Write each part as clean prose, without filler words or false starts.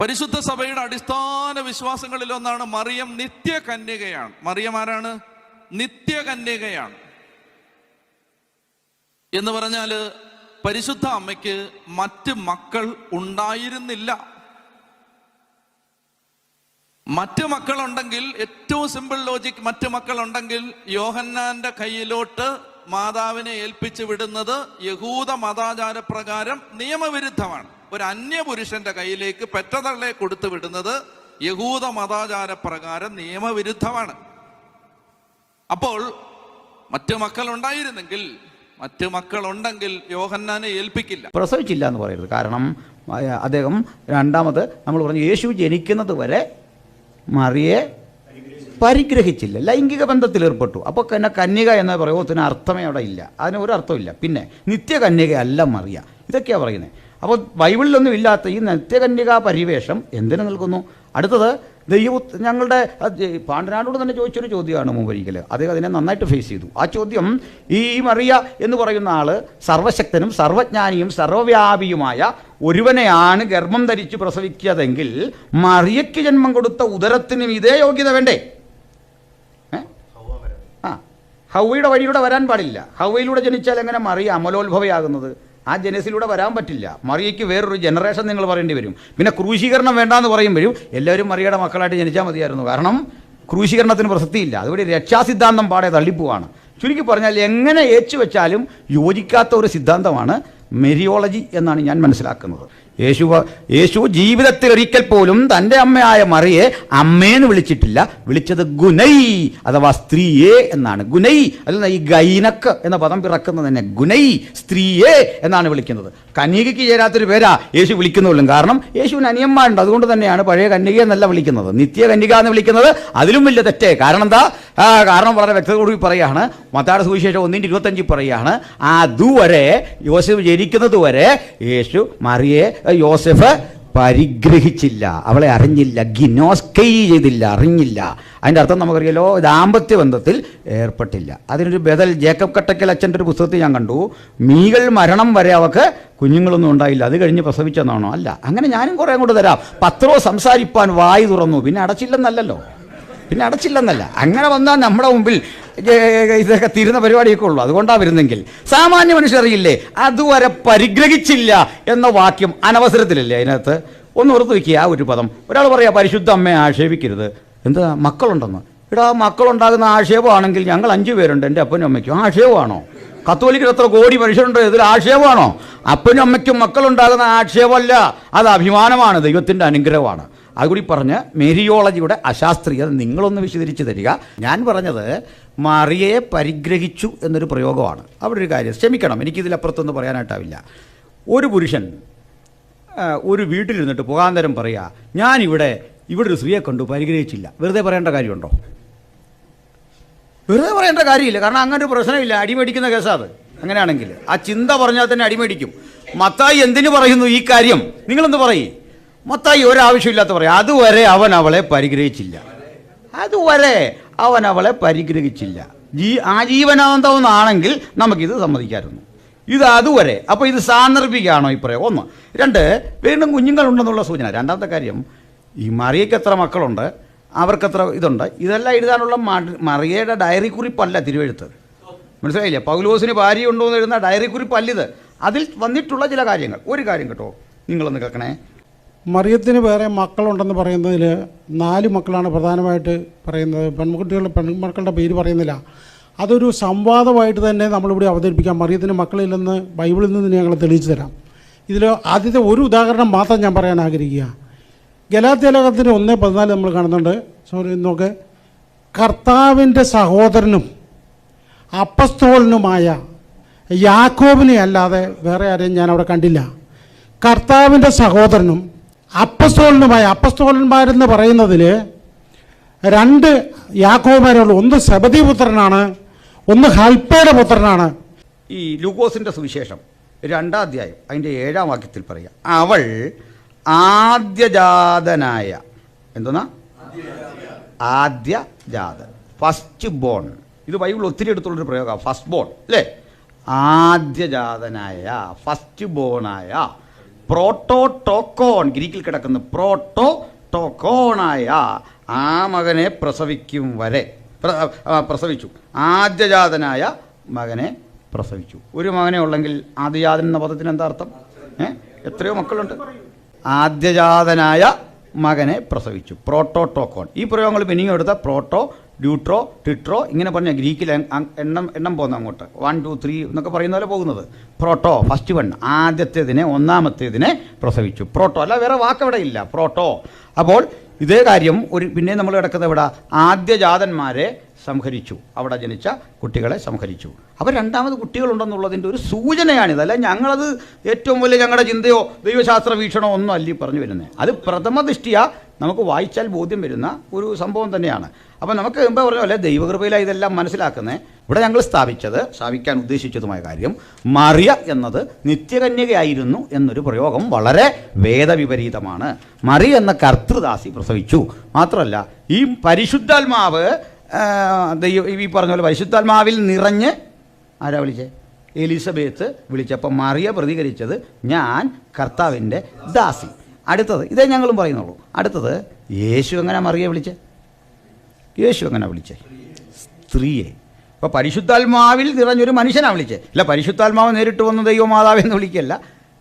പരിശുദ്ധ സഭയുടെ അടിസ്ഥാന വിശ്വാസങ്ങളിലൊന്നാണ് മറിയം നിത്യകന്യകയാണ്. മറിയം ആരാണ്? നിത്യകന്യകയാണ് എന്ന് പറഞ്ഞാൽ പരിശുദ്ധ അമ്മയ്ക്ക് മറ്റ് മക്കൾ ഉണ്ടായിരുന്നില്ല. മറ്റ് മക്കളുണ്ടെങ്കിൽ, ഏറ്റവും സിമ്പിൾ ലോജിക്, മറ്റ് മക്കളുണ്ടെങ്കിൽ യോഹന്നാന്റെ കയ്യിലോട്ട് മാതാവിനെ ഏൽപ്പിച്ചു വിടുന്നത് യഹൂദ മതാചാര പ്രകാരം നിയമവിരുദ്ധമാണ്. ഒരു അന്യപുരുഷന്റെ കയ്യിലേക്ക് പെറ്റതള്ളെ കൊടുത്തു വിടുന്നത് യഹൂദ മതാചാര പ്രകാരം നിയമവിരുദ്ധമാണ്. അപ്പോൾ മറ്റു മക്കളുണ്ടെങ്കിൽ യോഹന്നാനെ ഏൽപ്പിക്കില്ല. പ്രസവിച്ചില്ല എന്ന് പറയരുത്. കാരണം അദ്ദേഹം രണ്ടാമത് നമ്മൾ പറഞ്ഞു യേശു ജനിക്കുന്നത് വരെ മറിയെ പരിഗ്രഹിച്ചില്ല, ലൈംഗിക ബന്ധത്തിൽ ഏർപ്പെട്ടു. അപ്പോൾ പിന്നെ കന്യക എന്ന പ്രയോഗത്തിന് അർത്ഥമേ അവിടെ ഇല്ല, അതിന് ഒരു അർത്ഥമില്ല. പിന്നെ നിത്യകന്യക അല്ല മറിയ, ഇതൊക്കെയാണ് പറയുന്നത്. അപ്പോൾ ബൈബിളിലൊന്നും ഇല്ലാത്ത ഈ നിത്യകന്യകാ പരിവേഷം എന്തിനു നൽകുന്നു? അടുത്തത് ഞങ്ങളുടെ പാണ്ഡനാടോട് തന്നെ ചോദിച്ചൊരു ചോദ്യമാണ് മുമ്പൊരിക്കൽ. അദ്ദേഹം അതിനെ നന്നായിട്ട് ഫേസ് ചെയ്തു. ആ ചോദ്യം, ഈ മറിയ എന്ന് പറയുന്ന ആൾ സർവശക്തനും സർവജ്ഞാനിയും സർവവ്യാപിയുമായ ഒരുവനെയാണ് ഗർഭം ധരിച്ച് പ്രസവിച്ചതെങ്കിൽ മറിയയ്ക്ക് ജന്മം കൊടുത്ത ഉദരത്തിനും ഇതേ യോഗ്യത വേണ്ടേ? ഹൗവയുടെ വഴിയിലൂടെ വരാൻ പാടില്ല. ഹൗവയിലൂടെ ജനിച്ചാൽ എങ്ങനെ മറിയ അമലോത്ഭവയാകുന്നത്? ആ ജനസിലൂടെ വരാൻ പറ്റില്ല. മറിയയ്ക്ക് വേറൊരു ജനറേഷൻ നിങ്ങൾ പറയേണ്ടി വരും. പിന്നെ ക്രൂശീകരണം വേണ്ടാന്ന് പറയുമ്പോഴും എല്ലാവരും മറിയയുടെ മക്കളായിട്ട് ജനിച്ചാൽ മതിയായിരുന്നു. കാരണം ക്രൂശീകരണത്തിന് പ്രസക്തിയില്ല. അതുവഴി രക്ഷാസിദ്ധാന്തം പാടെ തള്ളിപ്പോവാണ്. ചുരുക്കി പറഞ്ഞാൽ എങ്ങനെ ഏച്ചു വെച്ചാലും യോജിക്കാത്ത ഒരു സിദ്ധാന്തമാണ് മെരിയോളജി എന്നാണ് ഞാൻ മനസ്സിലാക്കുന്നത്. യേശു ജീവിതത്തിൽ ഒരിക്കൽ പോലും തൻ്റെ അമ്മയായ മറിയെ അമ്മേന്ന് വിളിച്ചിട്ടില്ല. വിളിച്ചത് ഗുനൈ അഥവാ സ്ത്രീയെ എന്നാണ്. ഗുനൈ അല്ല, ഈ ഗൈനക്ക് എന്ന പദം പിറക്കുന്നത് തന്നെ ഗുനൈ, സ്ത്രീയെ എന്നാണ് വിളിക്കുന്നത്. കന്യകയ്ക്ക് ചേരാത്തൊരു പേരാ യേശു വിളിക്കുന്നുള്ളൂ. കാരണം യേശുവിന് അനിയന്മാരുണ്ട്. അതുകൊണ്ട് തന്നെയാണ് പഴയ കന്യക എന്നല്ല വിളിക്കുന്നത്, നിത്യ കന്യക എന്ന് വിളിക്കുന്നത്. അതിലും വലിയ തെറ്റേ. കാരണം എന്താ? കാരണം വളരെ വ്യക്തതയോടുകൂടി പറയുകയാണ്. മത്തായിയുടെ സുവിശേഷം 1:25 പറയുകയാണ്, അതുവരെ യോസഫ് ജനിക്കുന്നത് വരെ യേശു മറിയെ യോസഫ് പരിഗ്രഹിച്ചില്ല, അവളെ അറിഞ്ഞില്ല, ഗിനോസ്കൈ ചെയ്തില്ല, അറിഞ്ഞില്ല. അതിൻ്റെ അർത്ഥം നമുക്കറിയാലോ, ദാമ്പത്യ ബന്ധത്തിൽ ഏർപ്പെട്ടില്ല. അതിനൊരു ബദൽ ജേക്കബ് കട്ടക്കൽ അച്ഛൻ്റെ ഒരു പുസ്തകത്തിൽ ഞാൻ കണ്ടു. മീകൾ മരണം വരെ അവൾക്ക് കുഞ്ഞുങ്ങളൊന്നും ഉണ്ടായില്ല, അത് കഴിഞ്ഞ് പ്രസവിച്ചെന്നാണോ? അല്ല, അങ്ങനെ ഞാനും കുറേ അങ്ങോട്ട് തരാം. പത്രോ സംസാരിപ്പാൻ വായി തുറന്നു, പിന്നെ അടച്ചില്ലെന്നല്ല. അങ്ങനെ വന്നാൽ നമ്മുടെ മുമ്പിൽ ഇതൊക്കെ തീരുന്ന പരിപാടിയൊക്കെ ഉള്ളൂ. അതുകൊണ്ടാണ് വരുന്നെങ്കിൽ സാമാന്യ മനുഷ്യറിയില്ലേ അതുവരെ പരിഗ്രഹിച്ചില്ല എന്ന വാക്യം അനവസരത്തിലല്ലേ അതിനകത്ത്? ഒന്ന് ഓർത്ത് വയ്ക്കുക ആ ഒരു പദം. ഒരാൾ പറയാ പരിശുദ്ധ അമ്മയെ ആക്ഷേപിക്കരുത്, എന്താ മക്കളുണ്ടെന്ന്. ഇവിടെ മക്കളുണ്ടാകുന്ന ആക്ഷേപമാണെങ്കിൽ ഞങ്ങൾ 5 പേരുണ്ട്, എൻ്റെ അപ്പനും അമ്മയ്ക്കും. ആക്ഷേപമാണോ? കത്തോലിക്കൽ എത്ര കോടി മനുഷ്യരുണ്ട്, ഇതിൽ ആക്ഷേപമാണോ? അപ്പനും അമ്മയ്ക്കും മക്കളുണ്ടാകുന്ന ആക്ഷേപമല്ല, അത് അഭിമാനമാണ്, ദൈവത്തിൻ്റെ അനുഗ്രഹമാണ്. അതുകൂടി പറഞ്ഞ് മെരിയോളജിയുടെ അശാസ്ത്രീയത നിങ്ങളൊന്ന് വിശദീകരിച്ച് തരിക. ഞാൻ പറഞ്ഞത് മറിയയെ പരിഗ്രഹിച്ചു എന്നൊരു പ്രയോഗമാണ്. അവിടെ ഒരു കാര്യം ക്ഷമിക്കണം, എനിക്കിതിലപ്പുറത്തൊന്നും പറയാനായിട്ടാവില്ല. ഒരു പുരുഷൻ ഒരു വീട്ടിലിരുന്നിട്ട് പോകാന്തരം പറയുക, ഞാനിവിടെ ഒരു സ്ത്രീയെ കണ്ടു, പരിഗ്രഹിച്ചില്ല. വെറുതെ പറയേണ്ട കാര്യമുണ്ടോ? വെറുതെ പറയേണ്ട കാര്യമില്ല. കാരണം അങ്ങനെ ഒരു പ്രശ്നമില്ല, അടിമേടിക്കുന്ന കേസാത്. അങ്ങനെയാണെങ്കിൽ ആ ചിന്ത പറഞ്ഞാൽ തന്നെ അടിമേടിക്കും. മത്തായി എന്തിനു പറയുന്നു ഈ കാര്യം? നിങ്ങളെന്ത് പറയും? മത്തായി ഒരാവശ്യമില്ലാത്ത പറയാം, അതുവരെ അവൻ അവളെ പരിഗ്രഹിച്ചില്ല. ആജീവനാന്തമെന്നാണെങ്കിൽ നമുക്കിത് സമ്മതിക്കാമായിരുന്നു. ഇത് അതുവരെ. അപ്പോൾ ഇത് സാന്ദർഭികമാണോ ഈ പറയാം? 1. 2, വീണ്ടും കുഞ്ഞുങ്ങളുണ്ടെന്നുള്ള സൂചന. രണ്ടാമത്തെ കാര്യം, ഈ മറിയയ്ക്ക് എത്ര മക്കളുണ്ട്, അവർക്കെത്ര ഇതുണ്ട്, ഇതെല്ലാം എഴുതാനുള്ള മറിയയുടെ ഡയറി കുറിപ്പല്ല തിരുവെഴുത്ത്. മനസ്സിലായില്ലേ? പൗലോസിന് ഭാര്യ ഉണ്ടോ എന്ന് എഴുതുന്ന ഡയറി കുറിപ്പല്ലിത്. അതിൽ വന്നിട്ടുള്ള ചില കാര്യങ്ങൾ. ഒരു കാര്യം കേട്ടോ, നിങ്ങളൊന്ന് കേൾക്കണേ. മറിയത്തിന് വേറെ മക്കളുണ്ടെന്ന് പറയുന്നതിൽ 4 മക്കളാണ് പ്രധാനമായിട്ട് പറയുന്നത്. പെൺമക്കളുടെ പേര് പറയുന്നില്ല. അതൊരു സംവാദമായിട്ട് തന്നെ നമ്മളിവിടെ അവതരിപ്പിക്കാം. മറിയത്തിന് മക്കളില്ലെന്ന് ബൈബിളിൽ നിന്ന് ഞങ്ങൾ തെളിയിച്ചു തരാം. ഇതിൽ ആദ്യത്തെ ഒരു ഉദാഹരണം മാത്രം ഞാൻ പറയാൻ ആഗ്രഹിക്കുക. ഗലാത്യ ലേഖനത്തിന് 1:14 നമ്മൾ കാണുന്നുണ്ട്. നോക്ക്, കർത്താവിൻ്റെ സഹോദരനും അപ്പസ്തോലനുമായ യാക്കോബിനെ അല്ലാതെ വേറെ ആരെയും ഞാൻ അവിടെ കണ്ടില്ല. കർത്താവിൻ്റെ സഹോദരനും അപ്പസ്തോലനുമായ, അപ്പസ്തോലന്മാരെന്ന് പറയുന്നതിൽ 2 യാക്കോബുമാരുള്ളൂ. ഒന്ന് സെബദി പുത്രനാണ്, ഒന്ന് ഹൽപ്പയുടെ പുത്രനാണ്. ഈ ലൂക്കോസിൻ്റെ സുവിശേഷം 2-ാം അധ്യായം അതിൻ്റെ 7-ാം വാക്യത്തിൽ പറയുക, അവൾ ആദ്യജാതനായ, എന്തോന്നാ? ആദ്യജാതൻ, ഫസ്റ്റ് ബോൺ. ഇത് ബൈബിൾ ഒത്തിരി എടുത്തുള്ളൊരു പ്രയോഗമാണ്, ഫസ്റ്റ് ബോൺ അല്ലേ? ആദ്യജാതനായ, ഫസ്റ്റ് ബോണായ പ്രോട്ടോടോക്കോൺ, ഗ്രീക്കിൽ കിടക്കുന്ന പ്രോട്ടോടോക്കോണായ ആ മകനെ പ്രസവിക്കും വരെ പ്രസവിച്ചു. ആദ്യജാതനായ മകനെ പ്രസവിച്ചു. ഒരു മകനെ ഉള്ളെങ്കിൽ ആദ്യജാതൻ എന്ന പദത്തിന് എന്താ അർത്ഥം? എത്രയോ മക്കളുണ്ട്. ആദ്യജാതനായ മകനെ പ്രസവിച്ചു. പ്രോട്ടോടോക്കോൺ. ഈ പ്രയോഗങ്ങൾ പിന്നെയും എടുത്ത പ്രോട്ടോ, ഡ്യൂട്രോ, ടിട്രോ ഇങ്ങനെ പറഞ്ഞ ഗ്രീക്കിൽ എണ്ണം പോകുന്ന അങ്ങോട്ട് 1 2 3 എന്നൊക്കെ പറയുന്ന പോലെ പോകുന്നത്. പ്രോട്ടോ ഫസ്റ്റ് വൺ, ആദ്യത്തേതിനെ, ഒന്നാമത്തേതിനെ പ്രസവിച്ചു. പ്രോട്ടോ അല്ല, വേറെ വാക്കവിടെ ഇല്ല, പ്രോട്ടോ. അപ്പോൾ ഇതേ കാര്യം പിന്നെ നമ്മൾ കിടക്കുന്നത് ഇവിടെ ആദ്യജാതന്മാരെ സംഹരിച്ചു, അവിടെ ജനിച്ച കുട്ടികളെ സംഹരിച്ചു. അപ്പോൾ രണ്ടാമത് കുട്ടികളുണ്ടെന്നുള്ളതിൻ്റെ ഒരു സൂചനയാണിത്. അല്ല ഞങ്ങളത് ഏറ്റവും വലിയ ഞങ്ങളുടെ ചിന്തയോ ദൈവശാസ്ത്ര വീക്ഷണമോ ഒന്നും അല്ലി പറഞ്ഞു വരുന്നത്. അത് പ്രഥമ ദൃഷ്ടിയ നമുക്ക് വായിച്ചാൽ ബോധ്യം വരുന്ന ഒരു സംഭവം തന്നെയാണ്. അപ്പോൾ നമുക്ക് മുമ്പ് പറഞ്ഞ പോലെ ദൈവകൃപയിലാണ് ഇതെല്ലാം മനസ്സിലാക്കുന്നത്. ഇവിടെ ഞങ്ങൾ സ്ഥാപിക്കാൻ ഉദ്ദേശിച്ചതുമായ കാര്യം, മറിയ എന്നത് നിത്യകന്യകയായിരുന്നു എന്നൊരു പ്രയോഗം വളരെ വേദവിപരീതമാണ്. മറിയ എന്ന കർത്തൃദാസി പ്രസവിച്ചു. മാത്രമല്ല ഈ പരിശുദ്ധാത്മാവ് ഈ പറഞ്ഞ പോലെ പരിശുദ്ധാത്മാവിൽ നിറഞ്ഞ് ആരാ വിളിച്ചേ? എലിസബത്ത് വിളിച്ചപ്പോൾ മറിയ പ്രതികരിച്ചത്, ഞാൻ കർത്താവിൻ്റെ ദാസി. അടുത്തത് ഇതേ ഞങ്ങളും പറയുന്നുള്ളൂ. അടുത്തത് യേശു എങ്ങനെ മറിയെ വിളിച്ചേ? യേശു എങ്ങനെ വിളിച്ചേ? സ്ത്രീയെ. അപ്പോൾ പരിശുദ്ധാത്മാവിൽ നിറഞ്ഞൊരു മനുഷ്യനാണ് വിളിച്ചേ. ഇല്ല, പരിശുദ്ധാത്മാവ് നേരിട്ട് വന്ന് ദൈവമാതാവെന്ന് വിളിക്കല്ല,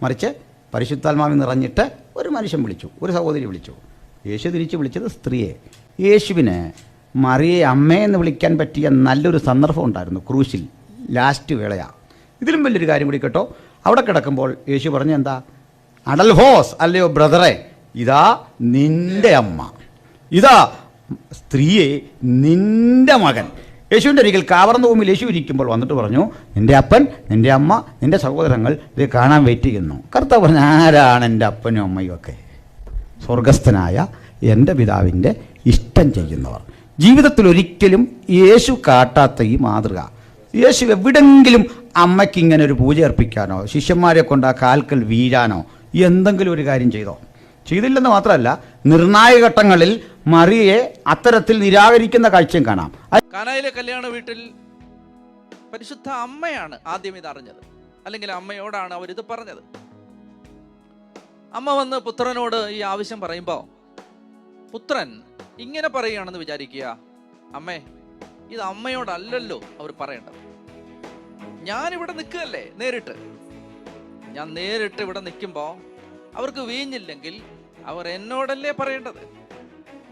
മറിച്ച് പരിശുദ്ധാത്മാവിൽ നിറഞ്ഞിട്ട് ഒരു മനുഷ്യൻ വിളിച്ചു, ഒരു സഹോദരി വിളിച്ചു. യേശു തിരിച്ച് വിളിച്ചത് സ്ത്രീയെ. യേശുവിന് മറിയെ അമ്മയെന്ന് വിളിക്കാൻ പറ്റിയ നല്ലൊരു സന്ദർഭം ഉണ്ടായിരുന്നു ക്രൂശിൽ, ലാസ്റ്റ് വേളയാണ്. ഇതിലും വലിയൊരു കാര്യം കൂടി കേട്ടോ. അവിടെ കിടക്കുമ്പോൾ യേശു പറഞ്ഞു എന്താ? അഡൽഹോസ്, അല്ലയോ ബ്രദറെ, ഇതാ നിൻ്റെ അമ്മ, ഇതാ സ്ത്രീയെ നിൻ്റെ മകൻ. യേശുവിൻ്റെ ഒരിക്കൽ കാവർന്ന ഭൂമിയിൽ യേശു ഇരിക്കുമ്പോൾ വന്നിട്ട് പറഞ്ഞു, നിൻ്റെ അപ്പൻ, നിൻ്റെ അമ്മ, നിൻ്റെ സഹോദരങ്ങൾ ഇത് കാണാൻ വെയിറ്റ് ചെയ്യുന്നു. കർത്താവ് പറഞ്ഞു, ആരാണ് എൻ്റെ അപ്പനും അമ്മയും ഒക്കെ? സ്വർഗസ്ഥനായ എൻ്റെ പിതാവിൻ്റെ ഇഷ്ടം ചെയ്യുന്നവർ. ജീവിതത്തിൽ ഒരിക്കലും യേശു കാട്ടാത്ത ഈ മാതൃക. യേശു എവിടെങ്കിലും അമ്മയ്ക്ക് ഇങ്ങനെ ഒരു പൂജ അർപ്പിക്കാനോ ശിഷ്യന്മാരെ കൊണ്ട് ആ കാൽക്കൽ വീഴാനോ എന്തെങ്കിലും ഒരു കാര്യം ചെയ്തില്ലെന്ന് മാത്രമല്ല, നിർണായക ഘട്ടങ്ങളിൽ മറിയെ അത്തരത്തിൽ നിരാകരിക്കുന്ന കാഴ്ചയും കാണാം. കാനായിലെ കല്യാണ വീട്ടിൽ പരിശുദ്ധ അമ്മയാണ് ആദ്യം ഇത് അറിഞ്ഞത്, അല്ലെങ്കിൽ അമ്മയോടാണ് അവരിത് പറഞ്ഞത്. അമ്മ വന്ന് പുത്രനോട് ഈ ആവശ്യം പറയുമ്പോൾ പുത്രൻ ഇങ്ങനെ പറയുകയാണെന്ന് വിചാരിക്കുക, അമ്മേ ഇത് അമ്മയോടല്ലല്ലോ അവർ പറയേണ്ടത്, ഞാനിവിടെ നിൽക്കുകയല്ലേ ഞാൻ നേരിട്ട് ഇവിടെ നിൽക്കുമ്പോൾ അവർക്ക് വീഞ്ഞില്ലെങ്കിൽ അവർ എന്നോടല്ലേ പറയേണ്ടത്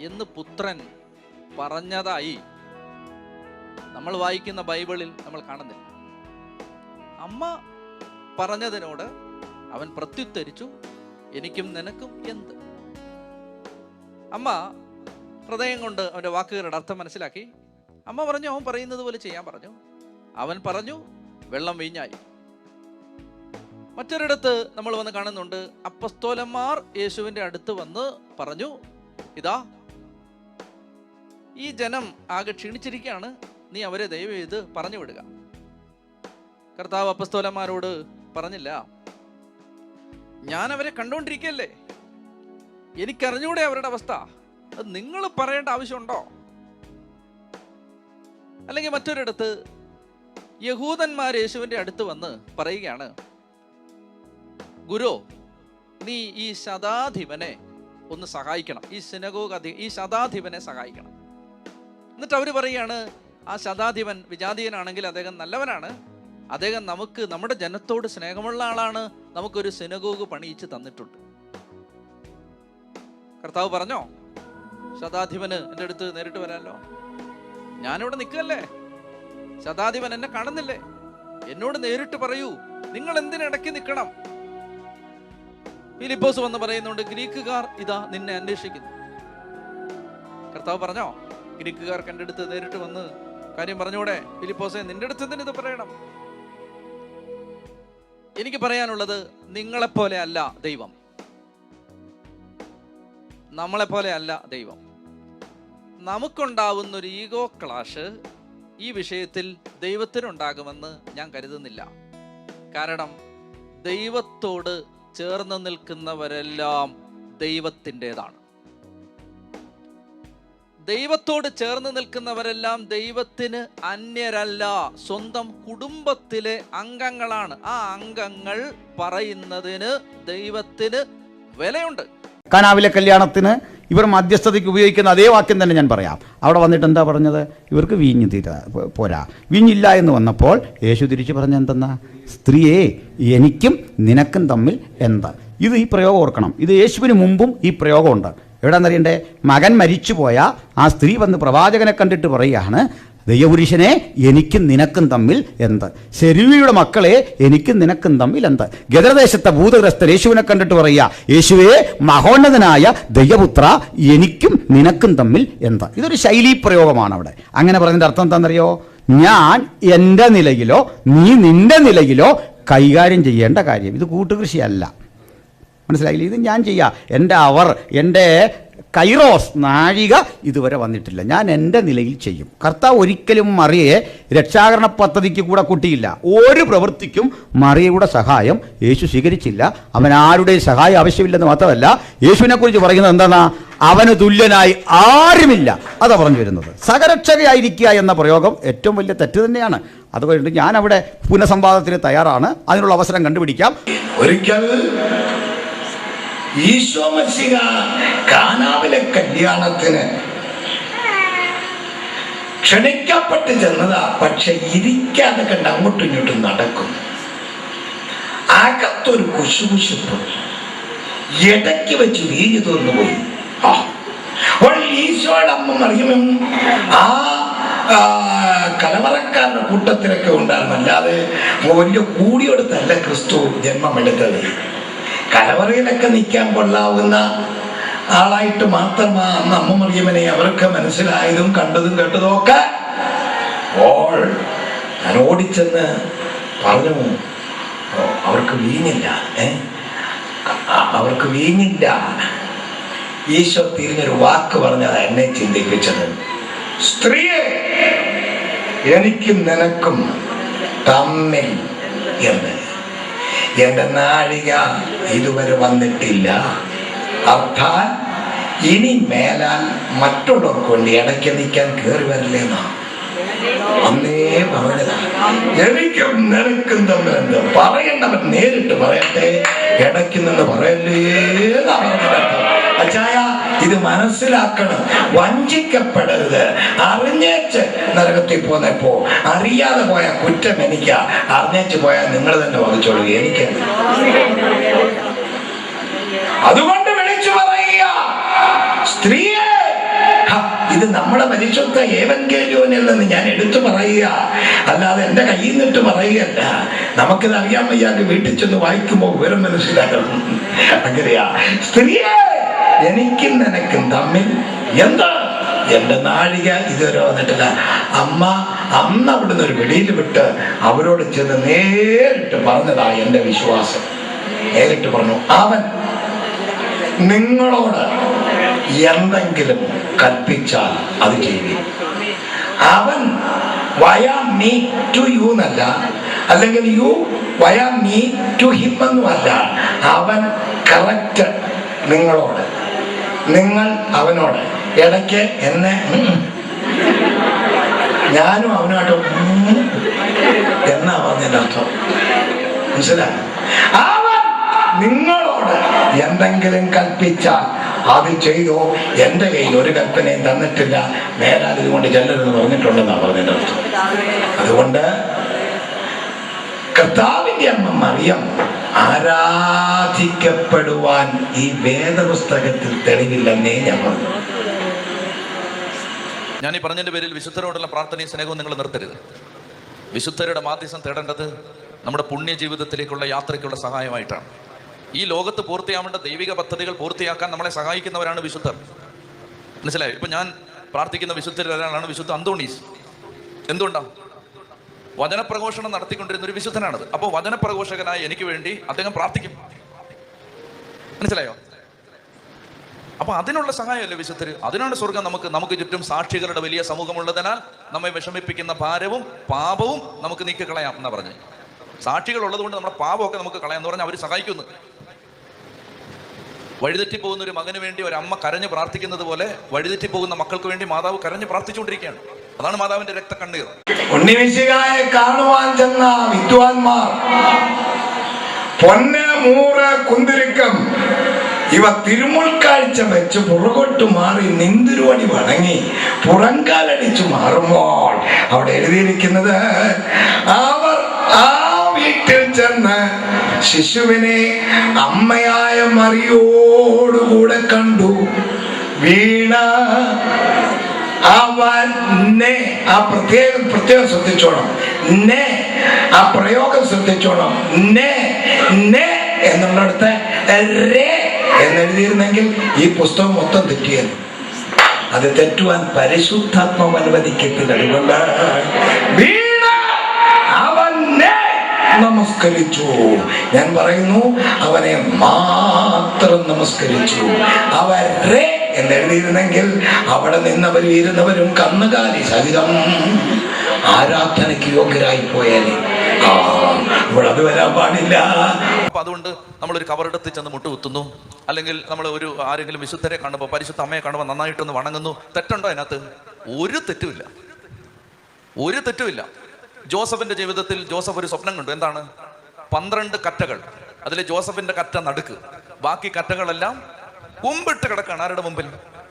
എന്ന് പുത്രൻ പറഞ്ഞതായി നമ്മൾ വായിക്കുന്ന ബൈബിളിൽ നമ്മൾ കാണുന്നില്ല. അമ്മ പറഞ്ഞതിനോട് അവൻ പ്രത്യുത്തരിച്ചു, എനിക്കും നിനക്കും എന്ത്? അമ്മ ഹൃദയം കൊണ്ട് അവൻ്റെ വാക്കുകളുടെ അർത്ഥം മനസ്സിലാക്കി. അമ്മ പറഞ്ഞു, അവൻ പറയുന്നത് പോലെ ചെയ്യാൻ പറഞ്ഞു. അവൻ പറഞ്ഞു, വെള്ളം വീഞ്ഞായി. മറ്റൊരിടത്ത് നമ്മൾ വന്ന് കാണുന്നുണ്ട്, അപ്പസ്തോലന്മാർ യേശുവിൻ്റെ അടുത്ത് വന്ന് പറഞ്ഞു, ഇതാ ഈ ജനം ആകെ ക്ഷീണിച്ചിരിക്കുകയാണ്, നീ അവരെ ദയവ് ചെയ്ത് പറഞ്ഞു വിടുക. കർത്താവ് അപ്പസ്തോലന്മാരോട് പറഞ്ഞില്ല, ഞാൻ അവരെ കണ്ടുകൊണ്ടിരിക്കുകയല്ലേ, എനിക്കറിഞ്ഞൂടെ അവരുടെ അവസ്ഥ, അത് നിങ്ങൾ പറയേണ്ട ആവശ്യമുണ്ടോ? അല്ലെങ്കിൽ മറ്റൊരിടത്ത് യഹൂദന്മാർ യേശുവിൻ്റെ അടുത്ത് വന്ന് പറയുകയാണ്, ഗുരു നീ ഈ ശതാധിപനെ ഒന്ന് സഹായിക്കണം, ഈ ശതാധിപനെ സഹായിക്കണം. എന്നിട്ട് അവർ പറയുകയാണ്, ആ ശതാധിപൻ വിജാതീയനാണെങ്കിൽ അദ്ദേഹം നല്ലവനാണ്, അദ്ദേഹം നമ്മുടെ ജനത്തോട് സ്നേഹമുള്ള ആളാണ്, നമുക്കൊരു സിനഗോഗ് പണിയിച്ച് തന്നിട്ടുണ്ട്. കർത്താവ് പറഞ്ഞോ, ശതാധിപന് എൻ്റെ അടുത്ത് നേരിട്ട് വരാമല്ലോ, ഞാനിവിടെ നിൽക്കല്ലേ, ശതാധിപൻ എന്നെ കാണുന്നില്ലേ, എന്നോട് നേരിട്ട് പറയൂ, നിങ്ങൾ എന്തിനിടയ്ക്ക് നിൽക്കണം? ഫിലിപ്പോസ് വന്ന് പറയുന്നുണ്ട്, ഗ്രീക്കുകാർ ഇതാ നിന്നെ അന്വേഷിക്കുന്നു. കർത്താവ് പറഞ്ഞോ, ഗ്രീക്കുകാർക്ക് എൻ്റെ അടുത്ത് നേരിട്ട് വന്ന് കാര്യം പറഞ്ഞൂടെ? ഫിലിപ്പോസെ, നിന്റെ അടുത്ത് എന്തിന് ഇത് പറയണം? എനിക്ക് പറയാനുള്ളത്, നിങ്ങളെപ്പോലെ അല്ല ദൈവം, നമ്മളെപ്പോലെ അല്ല ദൈവം. നമുക്കുണ്ടാവുന്നൊരു ഈഗോ ക്ലാഷ് ഈ വിഷയത്തിൽ ദൈവത്തിനുണ്ടാകുമെന്ന് ഞാൻ കരുതുന്നില്ല. കാരണം ദൈവത്തോട് ചേർന്ന് നിൽക്കുന്നവരെല്ലാം ദൈവത്തിൻ്റെതാണ്. ദൈവത്തോട് ചേർന്ന് നിൽക്കുന്നവരെല്ലാം ദൈവത്തിന് അന്യരല്ല, സ്വന്തം കുടുംബത്തിലെ അംഗങ്ങളാണ്. ആ അംഗങ്ങൾ പറയുന്നതിന് ദൈവത്തിന് വിലയുണ്ട്. കാനാവിലെ കല്യാണത്തിന് ഇവർ മധ്യസ്ഥതയ്ക്ക് ഉപയോഗിക്കുന്ന അതേ വാക്യം തന്നെ ഞാൻ പറയാം. അവിടെ വന്നിട്ട് എന്താ പറഞ്ഞത്? ഇവർക്ക് വീഞ്ഞ് പോരാ, വീഞ്ഞില്ല എന്ന് വന്നപ്പോൾ യേശു തിരിച്ചു പറഞ്ഞ എന്തെന്നാ? സ്ത്രീയെ, എനിക്കും നിനക്കും തമ്മിൽ എന്താ? ഇത് ഈ പ്രയോഗം ഓർക്കണം. ഇത് യേശുവിന് മുമ്പും ഈ പ്രയോഗമുണ്ട്. എവിടെയെന്നറിയണ്ടേ? മകൻ മരിച്ചുപോയ ആ സ്ത്രീ വന്ന് പ്രവാചകനെ കണ്ടിട്ട് പറയുകയാണ്, ദൈവപുരുഷനെ, എനിക്കും നിനക്കും തമ്മിൽ എന്ത്? സെരുവിയുടെ മക്കളെ, എനിക്കും നിനക്കും തമ്മിൽ എന്ത്? ഗദരദേശത്തെ ഭൂതഗ്രസ്തർ യേശുവിനെ കണ്ടിട്ട് പറയുക, യേശുവേ, മഹോന്നതനായ ദൈവപുത്ര, എനിക്കും നിനക്കും തമ്മിൽ എന്ത്? ഇതൊരു ശൈലീ പ്രയോഗമാണ് അവിടെ. അങ്ങനെ പറഞ്ഞതിൻ്റെ അർത്ഥം എന്താണെന്നറിയോ? ഞാൻ എൻ്റെ നിലയിലോ നീ നിൻ്റെ നിലയിലോ കൈകാര്യം ചെയ്യേണ്ട കാര്യം. ഇത് കൂട്ടുകൃഷിയല്ല. മനസ്സിലായില്ലേ? ഇത് ഞാൻ ചെയ്യാം. എൻ്റെ കൈറോസ് നാഴിക ഇതുവരെ വന്നിട്ടില്ല. ഞാൻ എൻ്റെ നിലയിൽ ചെയ്യും. കർത്താവ് ഒരിക്കലും മറിയയെ രക്ഷാകരണ പദ്ധതിക്ക് കൂടെ കൂട്ടിയില്ല. ഒരു പ്രവൃത്തിക്കും മറിയയുടെ സഹായം യേശു സ്വീകരിച്ചില്ല. അവൻ ആരുടെയും സഹായം ആവശ്യമില്ലെന്ന് മാത്രമല്ല, യേശുവിനെക്കുറിച്ച് പറയുന്നത് എന്താണ്? അവന് തുല്യനായി ആരുമില്ല. അതാ പറഞ്ഞു വരുന്നത്. സഹരക്ഷകയായിരിക്കുക എന്ന പ്രയോഗം ഏറ്റവും വലിയ തെറ്റ് തന്നെയാണ്. അതുകൊണ്ട് ഞാൻ അവിടെ പുനഃസംവാദത്തിന് തയ്യാറാണ്. അതിനുള്ള അവസരം കണ്ടുപിടിക്കാം. ഒരിക്കൽ ഈശോ മശിഹ കാനാവിലെ കല്യാണത്തിന് ക്ഷണിക്കപ്പെട്ട് ചെന്നതാ. പക്ഷെ ഇരിക്കാതെ കണ്ട് അങ്ങോട്ടും ഇങ്ങോട്ടും നടക്കും. അകത്തൊരു കുശുകുശുപ്പ്, ഇടയ്ക്ക് വെച്ച് വീഞ്ഞു തീർന്നു പോയി. ഈശോയുടെ അമ്മ മറിയമും ആ കലവറക്കാരുടെ കൂട്ടത്തിലൊക്കെ ഉണ്ടായിരുന്നു. അല്ലാതെ വലിയ കൂടിയെടുത്തല്ല ക്രിസ്തു ജന്മമെടുത്തത്. കലവറയിലൊക്കെ നിൽക്കാൻ കൊള്ളാവുന്ന ആളായിട്ട് മാത്രമാ അന്ന് അമ്മ മറിയമ്മനെ അവർക്ക് മനസ്സിലായതും കണ്ടതും കേട്ടതും ഒക്കെ. അപ്പോൾ ഞാൻ ഓടിച്ചെന്ന് പറഞ്ഞു, അവർക്ക് വീഞ്ഞില്ല, അവർക്ക് വീഞ്ഞില്ല. ഈശോ തിരിഞ്ഞൊരു വാക്ക് പറഞ്ഞത് എന്നെ ചിന്തിപ്പിച്ചത്, സ്ത്രീയെ, എനിക്കും നിനക്കും തമ്മിൽ എന്ന് എന്റെ നാഴിക ഇതുവരെ വന്നിട്ടില്ല. അർത്ഥാൽ ഇനി മേലാൽ മറ്റുള്ളവർക്ക് വേണ്ടി ഇടയ്ക്ക് നിൽക്കാൻ കയറി വരില്ലെന്നാ അന്നേ പറഞ്ഞതാ. എനിക്കും നിനക്കും തമ്മിൽ എന്ത്? പറയേണ്ടവൻ നേരിട്ട് പറയട്ടെ, ഇടയ്ക്ക് നിന്ന് പറയല്ലേന്നാ പറഞ്ഞത്. അച്ചായ, ഇത് മനസ്സിലാക്കണം. വഞ്ചിക്കപ്പെടരുത്. അറിഞ്ഞേച്ച് നരകത്തിൽ പോന്നപ്പോ അറിയാതെ പോയ കുറ്റം എനിക്കാ, അറിഞ്ഞേച്ച് പോയാൽ നിങ്ങൾ തന്നെ വഹിച്ചോളൂ, എനിക്ക്. അതുകൊണ്ട് വിളിച്ചു പറയുക, സ്ത്രീയെ, ഇത് നമ്മുടെ പരിശുദ്ധ ഏവൻഗേലിയോനിൽ നിന്ന് ഞാൻ എടുത്തു പറയുക, അല്ലാതെ എന്റെ കയ്യിൽ നിന്നിട്ട് പറയുകയല്ല. നമുക്കിത് അറിയാൻ വയ്യാതെ വീട്ടിൽ ചെന്ന് വായിക്കുമ്പോൾ വിവരം മനസ്സിലാക്കണം. അങ്ങനെയാ, സ്ത്രീയെ, എനിക്കും നിനക്കും തമ്മിൽ എന്താ? എന്റെ നാഴിക ഇതുവരെ വന്നിട്ടില്ല. അമ്മ അന്ന് അവിടുന്ന് ഒരു വെളിയിൽ വിട്ട് അവരോട് ചെന്ന് നേരിട്ട് പറഞ്ഞതാ എന്റെ വിശ്വാസം. നേരിട്ട് പറഞ്ഞു, അവൻ നിങ്ങളോട് എന്തെങ്കിലും കൽപ്പിച്ചാൽ അത് ചെയ്യും. അവൻ വയാ മീ ടു യു എന്നല്ല, അല്ലെങ്കിൽ you via me to him എന്നുമല്ല. അവൻ കറക്റ്റ് നിങ്ങളോട്, നിങ്ങൾ അവനോട്. ഇടയ്ക്ക് എന്നെ ഞാനും അവനോട്ട് എന്നാ പറഞ്ഞതിന്റെ അർത്ഥം മനസ്സിലായി? അവൻ നിങ്ങളോട് എന്തെങ്കിലും കൽപ്പിച്ചാൽ അത് ചെയ്തോ. എന്റെ കയ്യിൽ ഒരു കൽപ്പനയും തന്നിട്ടില്ല, നേരാൽ ഇതുകൊണ്ട് ചെല്ലരുതെന്ന് പറഞ്ഞിട്ടുണ്ടെന്നാ പറഞ്ഞതിന്റെ അർത്ഥം. അതുകൊണ്ട് കർത്താവിന്റെ അമ്മ മറിയം ആരാധിക്കപ്പെടുവാൻ ഈ വേദപുസ്തകത്തിൽ തെളിവില്ലെന്നേ ഞാൻ പറഞ്ഞു. ഞാൻ ഈ പറഞ്ഞതിന്റെ പേരിൽ വിശുദ്ധരോടുള്ള പ്രാർത്ഥനയും സ്നേഹവും നിങ്ങൾ നിർത്തരുത്. വിശുദ്ധരുടെ മാധ്യസ്ഥം തേടേണ്ടത് നമ്മുടെ പുണ്യ ജീവിതത്തിലേക്കുള്ള യാത്രയ്ക്കുള്ള സഹായമായിട്ടാണ്. ഈ ലോകത്ത് പൂർത്തിയാവേണ്ട ദൈവിക പദ്ധതികൾ പൂർത്തിയാക്കാൻ നമ്മളെ സഹായിക്കുന്നവരാണ് വിശുദ്ധർ. മനസ്സിലായോ? ഇപ്പൊ ഞാൻ പ്രാർത്ഥിക്കുന്ന വിശുദ്ധരിൽ ഒരാളാണ് വിശുദ്ധ അന്തോണീസ്. എന്തുകൊണ്ടാണ്? വചനപ്രഘോഷണം നടത്തിക്കൊണ്ടിരുന്ന ഒരു വിശുദ്ധനാണത്. അപ്പോൾ വചനപ്രഘോഷകനായി എനിക്ക് വേണ്ടി അദ്ദേഹം പ്രാർത്ഥിക്കും. മനസ്സിലായോ? അപ്പൊ അതിനുള്ള സഹായമല്ലേ വിശുദ്ധര്? അതിനാണ് സ്വർഗം. നമുക്ക് ചുറ്റും സാക്ഷികളുടെ വലിയ സമൂഹമുള്ളതിനാൽ നമ്മെ വിഷമിപ്പിക്കുന്ന ഭാരവും പാപവും നമുക്ക് നീക്കിക്കളയാം എന്നാ പറഞ്ഞു. സാക്ഷികൾ ഉള്ളത് കൊണ്ട് നമ്മുടെ പാപമൊക്കെ നമുക്ക് കളയാം എന്ന് പറഞ്ഞാൽ അവർ സഹായിക്കുന്നു. വഴിതെറ്റി പോകുന്ന ഒരു മകന് വേണ്ടി ഒരു അമ്മ കരഞ്ഞ് പ്രാർത്ഥിക്കുന്നത് പോലെ വഴിതെറ്റി പോകുന്ന മക്കൾക്ക് വേണ്ടി മാതാവ് കരഞ്ഞ് പ്രാർത്ഥിച്ചുകൊണ്ടിരിക്കുകയാണ്. അതാണ് മാതാവിന്റെ രക്തക്കണ്ണീർ. ഉണ്ണിമിശിഹായെ കാണുവാൻ ചെന്ന വിദ്വാൻമാർ പൊന്ന്, മൂറ്, കുന്തിരിക്കം ഇവ തിരുമുൾക്കാഴ്ച വെച്ച് പുറകോട്ട് മാറി നിന്തിരുവടി വണങ്ങി പുറങ്കാലടിച്ചു മാറുമ്പോൾ അവിടെ എഴുതിയിരിക്കുന്നത്, അവർ ആ വീട്ടിൽ ചെന്ന് ശിശുവിനെ അമ്മയായ മറിയോടുകൂടെ കണ്ടു. വീണ അവനെ, ആ പ്രത്യേകം ശ്രദ്ധിച്ചോണം, നെ ആ പ്രയോഗം ശ്രദ്ധിച്ചോണം. നെ നെ എന്നുള്ളടത്ത് രേ എന്നെഴുതിയിരുന്നെങ്കിൽ ഈ പുസ്തകം മൊത്തം തെറ്റിയത്. അത് തെറ്റുവാൻ പരിശുദ്ധാത്മാവ് അനുവദിക്കത്തില്ല. അതുകൊണ്ട് വീണ അവനെ നമസ്കരിച്ചു. ഞാൻ പറയുന്നു, അവനെ മാത്രം നമസ്കരിച്ചു. അവരെ എന്നെഴുതിയിരുന്നെങ്കിൽ അവിടെ നിന്നവരും ഇരുന്നവരും കന്നുകാലി സഹിതം ആരാധനയ്ക്ക് യോഗ്യരായി പോയാലേ. ഇവിടെ അത് വരാൻ പാടില്ല. അപ്പൊ അതുകൊണ്ട് നമ്മളൊരു കവറെടുത്ത് ചെന്ന് മുട്ടുകുത്തുന്നു, അല്ലെങ്കിൽ നമ്മൾ ആരെങ്കിലും വിശുദ്ധരെ കാണുമ്പോൾ, പരിശുദ്ധ അമ്മയെ കാണുമ്പോൾ നന്നായിട്ടൊന്ന് വണങ്ങുന്നു. തെറ്റുണ്ടോ അതിനകത്ത്? ഒരു തെറ്റുമില്ല. ജോസഫിന്റെ ജീവിതത്തിൽ ജോസഫ് ഒരു സ്വപ്നം കണ്ടു. എന്താണ്? 12 കറ്റകൾ, അതിൽ ജോസഫിന്റെ കറ്റ നടുക്ക്, ബാക്കി കറ്റകളെല്ലാം കുമ്പിട്ട് കിടക്കാണ്. ആരുടെ മുമ്പിൽ?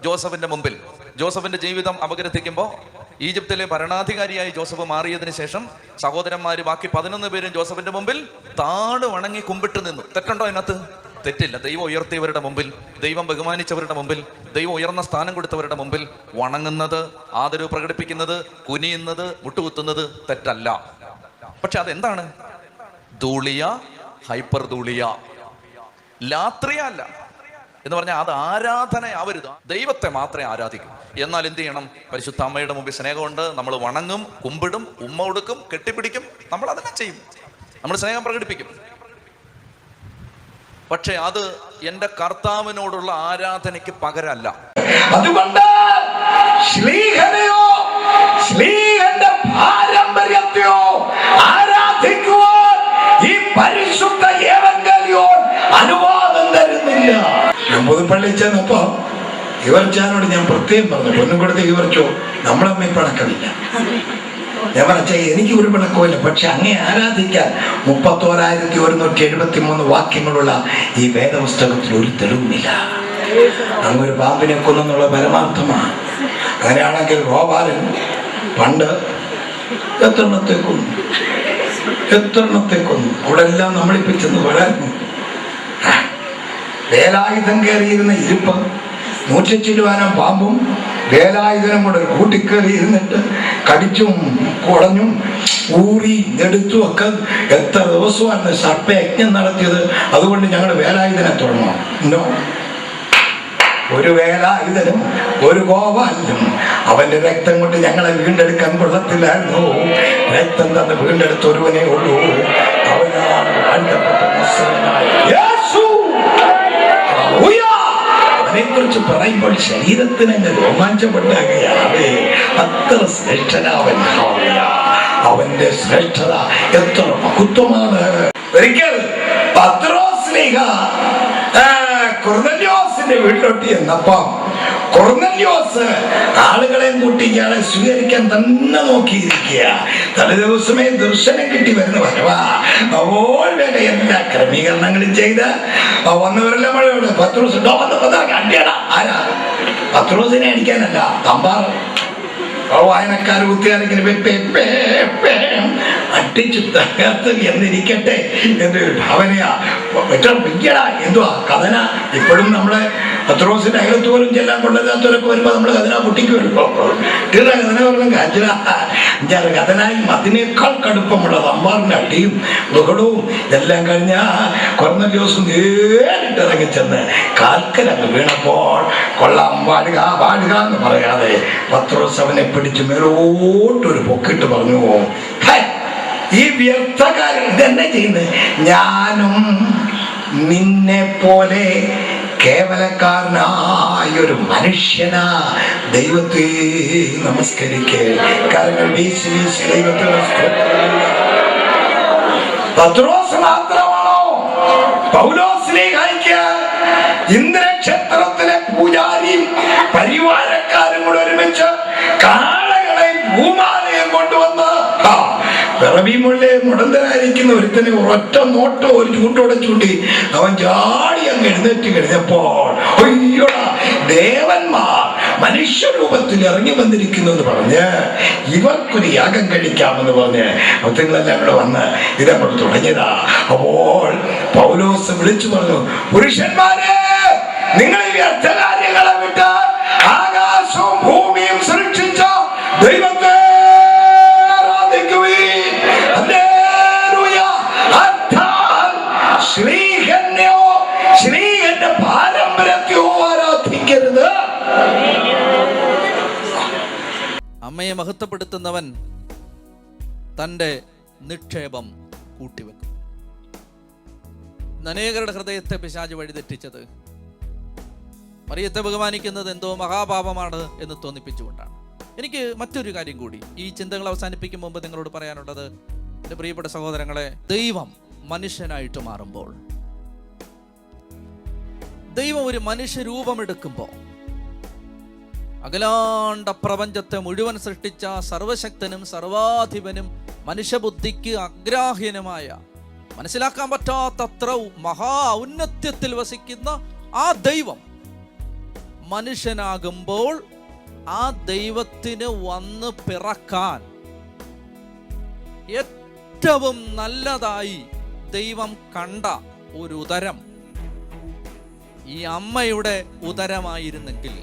ജോസഫിന്റെ മുമ്പിൽ. ജോസഫിന്റെ ജീവിതം അപഗ്രഥിക്കുമ്പോൾ ഈജിപ്തിലെ ഭരണാധികാരിയായി ജോസഫ് മാറിയതിനു ശേഷം സഹോദരന്മാര് ബാക്കി 11 പേരും ജോസഫിന്റെ മുമ്പിൽ താഴ് വണങ്ങി കുമ്പിട്ട് നിന്നു. തെറ്റുണ്ടോ അതിനകത്ത്? തെറ്റില്ല. ദൈവം ഉയർത്തിയവരുടെ മുമ്പിൽ, ദൈവം ബഹുമാനിച്ചവരുടെ മുമ്പിൽ, ദൈവം ഉയർന്ന സ്ഥാനം കൊടുത്തവരുടെ മുമ്പിൽ വണങ്ങുന്നത്, ആദരവ് പ്രകടിപ്പിക്കുന്നത്, കുനിയുന്നത്, മുട്ടുകുത്തുന്നത് തെറ്റല്ല. പക്ഷെ അതെന്താണ്? ധൂളിയ, ഹൈപ്പർ ധൂളിയ, ലാത്രിയ അല്ല എന്ന് പറഞ്ഞാൽ അത് ആരാധനയാവരുത്. ദൈവത്തെ മാത്രമേ ആരാധിക്കൂ. എന്നാൽ എന്ത് ചെയ്യണം? പരിശുദ്ധ അമ്മയുടെ മുമ്പിൽ സ്നേഹമുണ്ട്. നമ്മൾ വണങ്ങും, കുമ്പിടും, ഉമ്മ കൊടുക്കും, കെട്ടിപ്പിടിക്കും. നമ്മൾ അതെല്ലാം ചെയ്യും, നമ്മൾ സ്നേഹം പ്രകടിപ്പിക്കും. പക്ഷെ അത് എന്റെ കർത്താവിനോടുള്ള ആരാധനയ്ക്ക് പകരമല്ല. അതുകൊണ്ട് ശ്ലീഹന്റെ പാരമ്പര്യത്തെയോ ആരാധിക്കുവാൻ ഈ പരിശുദ്ധ ഏവങ്കേലിയോൻ അനുവാദം തരുന്നില്ല. പുതുപ്പള്ളി ചെന്നപ്പോ ഇവർച്ചാനോട് ഞാൻ പ്രത്യേകം പറഞ്ഞു, പൊന്നും കൊടുത്ത് ഇവർച്ചോ നമ്മളമ്മ പിണക്കമില്ല. ഞാൻ പറഞ്ഞ എനിക്ക് ഒരു പിണക്കമില്ല, പക്ഷെ അങ്ങേ ആരാധിക്കാൻ 31,173 വാക്യങ്ങളുള്ള ഈ വേദപുസ്തകത്തിൽ ഒരു തെളിവുമില്ല. അങ്ങൊരു പാമ്പിനെ കൊന്നുള്ള പരമാർത്ഥമാണ്. അങ്ങനെയാണെങ്കിൽ ഗോപാലൻ പണ്ട് എത്രണ്ണത്തെ കൊന്നു അവിടെ എല്ലാം നമ്മളിപ്പിച്ചെന്ന് വളർന്നു. വേലായുധം കയറിയിരുന്ന ഇരുപ്പ് 100 ചില്ലുവാനം പാമ്പും വേലായുധനം കൂടെ കൂട്ടിക്കേറി ഇരുന്നിട്ട് കടിച്ചും കുടഞ്ഞും ഊറി എടുത്തും ഒക്കെ എത്ര ദിവസമാണ് സർപ്പയജ്ഞം നടത്തിയത്. അതുകൊണ്ട് ഞങ്ങൾ വേലായുധനെ തുടങ്ങണം. ഒരു വേലായുധനും ഒരു ഗോപാലനും അവന്റെ രക്തം കൊണ്ട് ഞങ്ങളെ വീണ്ടെടുക്കാൻ കൊള്ളത്തില്ലായിരുന്നു. രക്തം തന്ന് വീണ്ടെടുത്ത ഒരുവനേ ഉള്ളൂ. അവനാണ് അവനെക്കുറിച്ച് പറയുമ്പോൾ ശരീരത്തിന് രോമാഞ്ചമുണ്ടാകുകയാണ്. അത്ര ശ്രേഷ്ഠനാവൻ. അവന്റെ ശ്രേഷ്ഠത എത്ര മഹത്വമാണ്. ഒരിക്കൽ പത്രോസ്ലീഹ കൊർന്നല്യോസിന്റെ വീട്ടിലോട്ട് ചെന്നപ്പോ കൊർന്നല്യോസ് ആളുകളെയും കൂട്ടി ഇയാളെ സ്വീകരിക്കാൻ തന്നെ നോക്കിയിരിക്കുക. തലേ ദിവസമേ ദർശനം കിട്ടി വരുന്ന വരവാ. അപ്പോൾ വേണ്ട എല്ലാ ക്രമീകരണങ്ങളും ചെയ്ത് വന്നവരെല്ലാം മഴയോട് പത്രോസ് അടിയടാ. ആരാ? പത്രോസിനെ അടിക്കാനല്ല, തമ്പാർ വായനക്കാർ കുത്തിയാരെങ്കിലും അടിച്ചു തകർത്ത് എന്നിരിക്കട്ടെ എന്നൊരു ഭാവനയാ. എന്തുവാ കഥന? ഇപ്പോഴും നമ്മളെ പത്രോസിന്റെ അകത്ത് പോലും ചെല്ലാൻ കൊള്ളരുതാത്തവരൊക്കെ വരുമ്പോ നമ്മള് കഥന പൊട്ടിക്കുമല്ലോ. കഥന പറഞ്ഞു കാച്ചില കഥനായി അതിനേക്കാൾ കടുപ്പമുള്ള തമ്പാറിന്റെ അടിയും ബഹളവും എല്ലാം കഴിഞ്ഞ കൊർന്നല്യോസ് നേരിട്ട് ഇറങ്ങിച്ചെന്ന് കാൽക്കലങ്ങ് വീണപ്പോൾ കൊള്ളാം പാടുക എന്ന് പറയാതെ പത്രോസ് അവനെ പിടിച്ച് മേലോട്ടൊരു പൊക്കിട്ട് പറഞ്ഞു, ഈ വ്യർത്ഥകാരൻ ഇതെന്നെ ചെയ്യുന്നത്? ഞാനും നിന്നെ പോലെ കേവലക്കാരനായൊരു മനുഷ്യനാ. ദൈവത്തെ നമസ്കരിക്കേ. കരങ്ങൾ വീശി വീശി ദൈവത്തെ പത്രോസ് മാത്രമാണോ പൗലോസ്ലീഹായ്ക്ക് ഇന്ദ്രക്ഷേത്രത്തിലെ പൂജാരിയും പരിവാരക്കാരും കൂടെ ഒരുമിച്ച് കാളകളെയും ഭൂമാലയും കൊണ്ടുവന്ന് പിറവിമുള്ളേ മുടന്തനായിരിക്കുന്ന ഒരുത്തനെ ഒറ്റ നോട്ടോ ഒരു ചൂട്ടോടെ ചൂണ്ടി അവൻ ചാടി അങ്ങ് എഴുന്നേറ്റ് കഴിഞ്ഞപ്പോൾ അയ്യോടാ, ദേവന്മാർ മനുഷ്യരൂപത്തിൽ ഇറങ്ങി വന്നിരിക്കുന്നു എന്ന് പറഞ്ഞ് ഇവർക്കൊരു യാഗം കഴിക്കാമെന്ന് പറഞ്ഞ് അവങ്ങളെല്ലാം കൂടെ വന്ന് ഇതങ്ങോട്ട് തുടങ്ങിയതാ. അപ്പോൾ പൗലോസ് വിളിച്ചു പറഞ്ഞു, പുരുഷന്മാരെ, നിങ്ങൾ ഈ വ്യർത്ഥകാര്യങ്ങളെ വിട്ട് ആകാശവും ഭൂമിയും സൃഷ്ടിച്ച ദൈവത്തെ ശ്രീകന്റെ പാരമ്പര്യത്തെയോ ആരാധിക്കരുത്. അമ്മയെ മഹത്വപ്പെടുത്തുന്നവൻ തൻ്റെ നിക്ഷേപം കൂട്ടിവെക്കും. അനേകരുടെ ഹൃദയത്തെ പിശാച് വഴിതെറ്റിച്ചത് മറിയത്തെ ബഹുമാനിക്കുന്നത് എന്തോ മഹാപാപമാണ് എന്ന് തോന്നിപ്പിച്ചുകൊണ്ടാണ്. എനിക്ക് മറ്റൊരു കാര്യം കൂടി ഈ ചിന്തകൾ അവസാനിപ്പിക്കും മുമ്പ് നിങ്ങളോട് പറയാനുള്ളത്, എൻ്റെ പ്രിയപ്പെട്ട സഹോദരങ്ങളെ, ദൈവം മനുഷ്യനായിട്ട് മാറുമ്പോൾ, ദൈവം ഒരു മനുഷ്യരൂപമെടുക്കുമ്പോൾ, അഖിലാണ്ട പ്രപഞ്ചത്തെ മുഴുവൻ സൃഷ്ടിച്ച സർവശക്തനും സർവാധിപനും മനുഷ്യബുദ്ധിക്ക് അഗ്രാഹ്യനുമായ മനസ്സിലാക്കാൻ പറ്റാത്തത്ര മഹാ ഔന്നത്യത്തിൽ വസിക്കുന്ന ആ ദൈവം മനുഷ്യനാകുമ്പോൾ ആ ദൈവത്തിന് വന്ന് പിറക്കാൻ ഏറ്റവും നല്ലതായി ദൈവം കണ്ട ഒരു ഉദരം ഈ അമ്മയുടെ ഉദരമായിരുന്നെങ്കിൽ,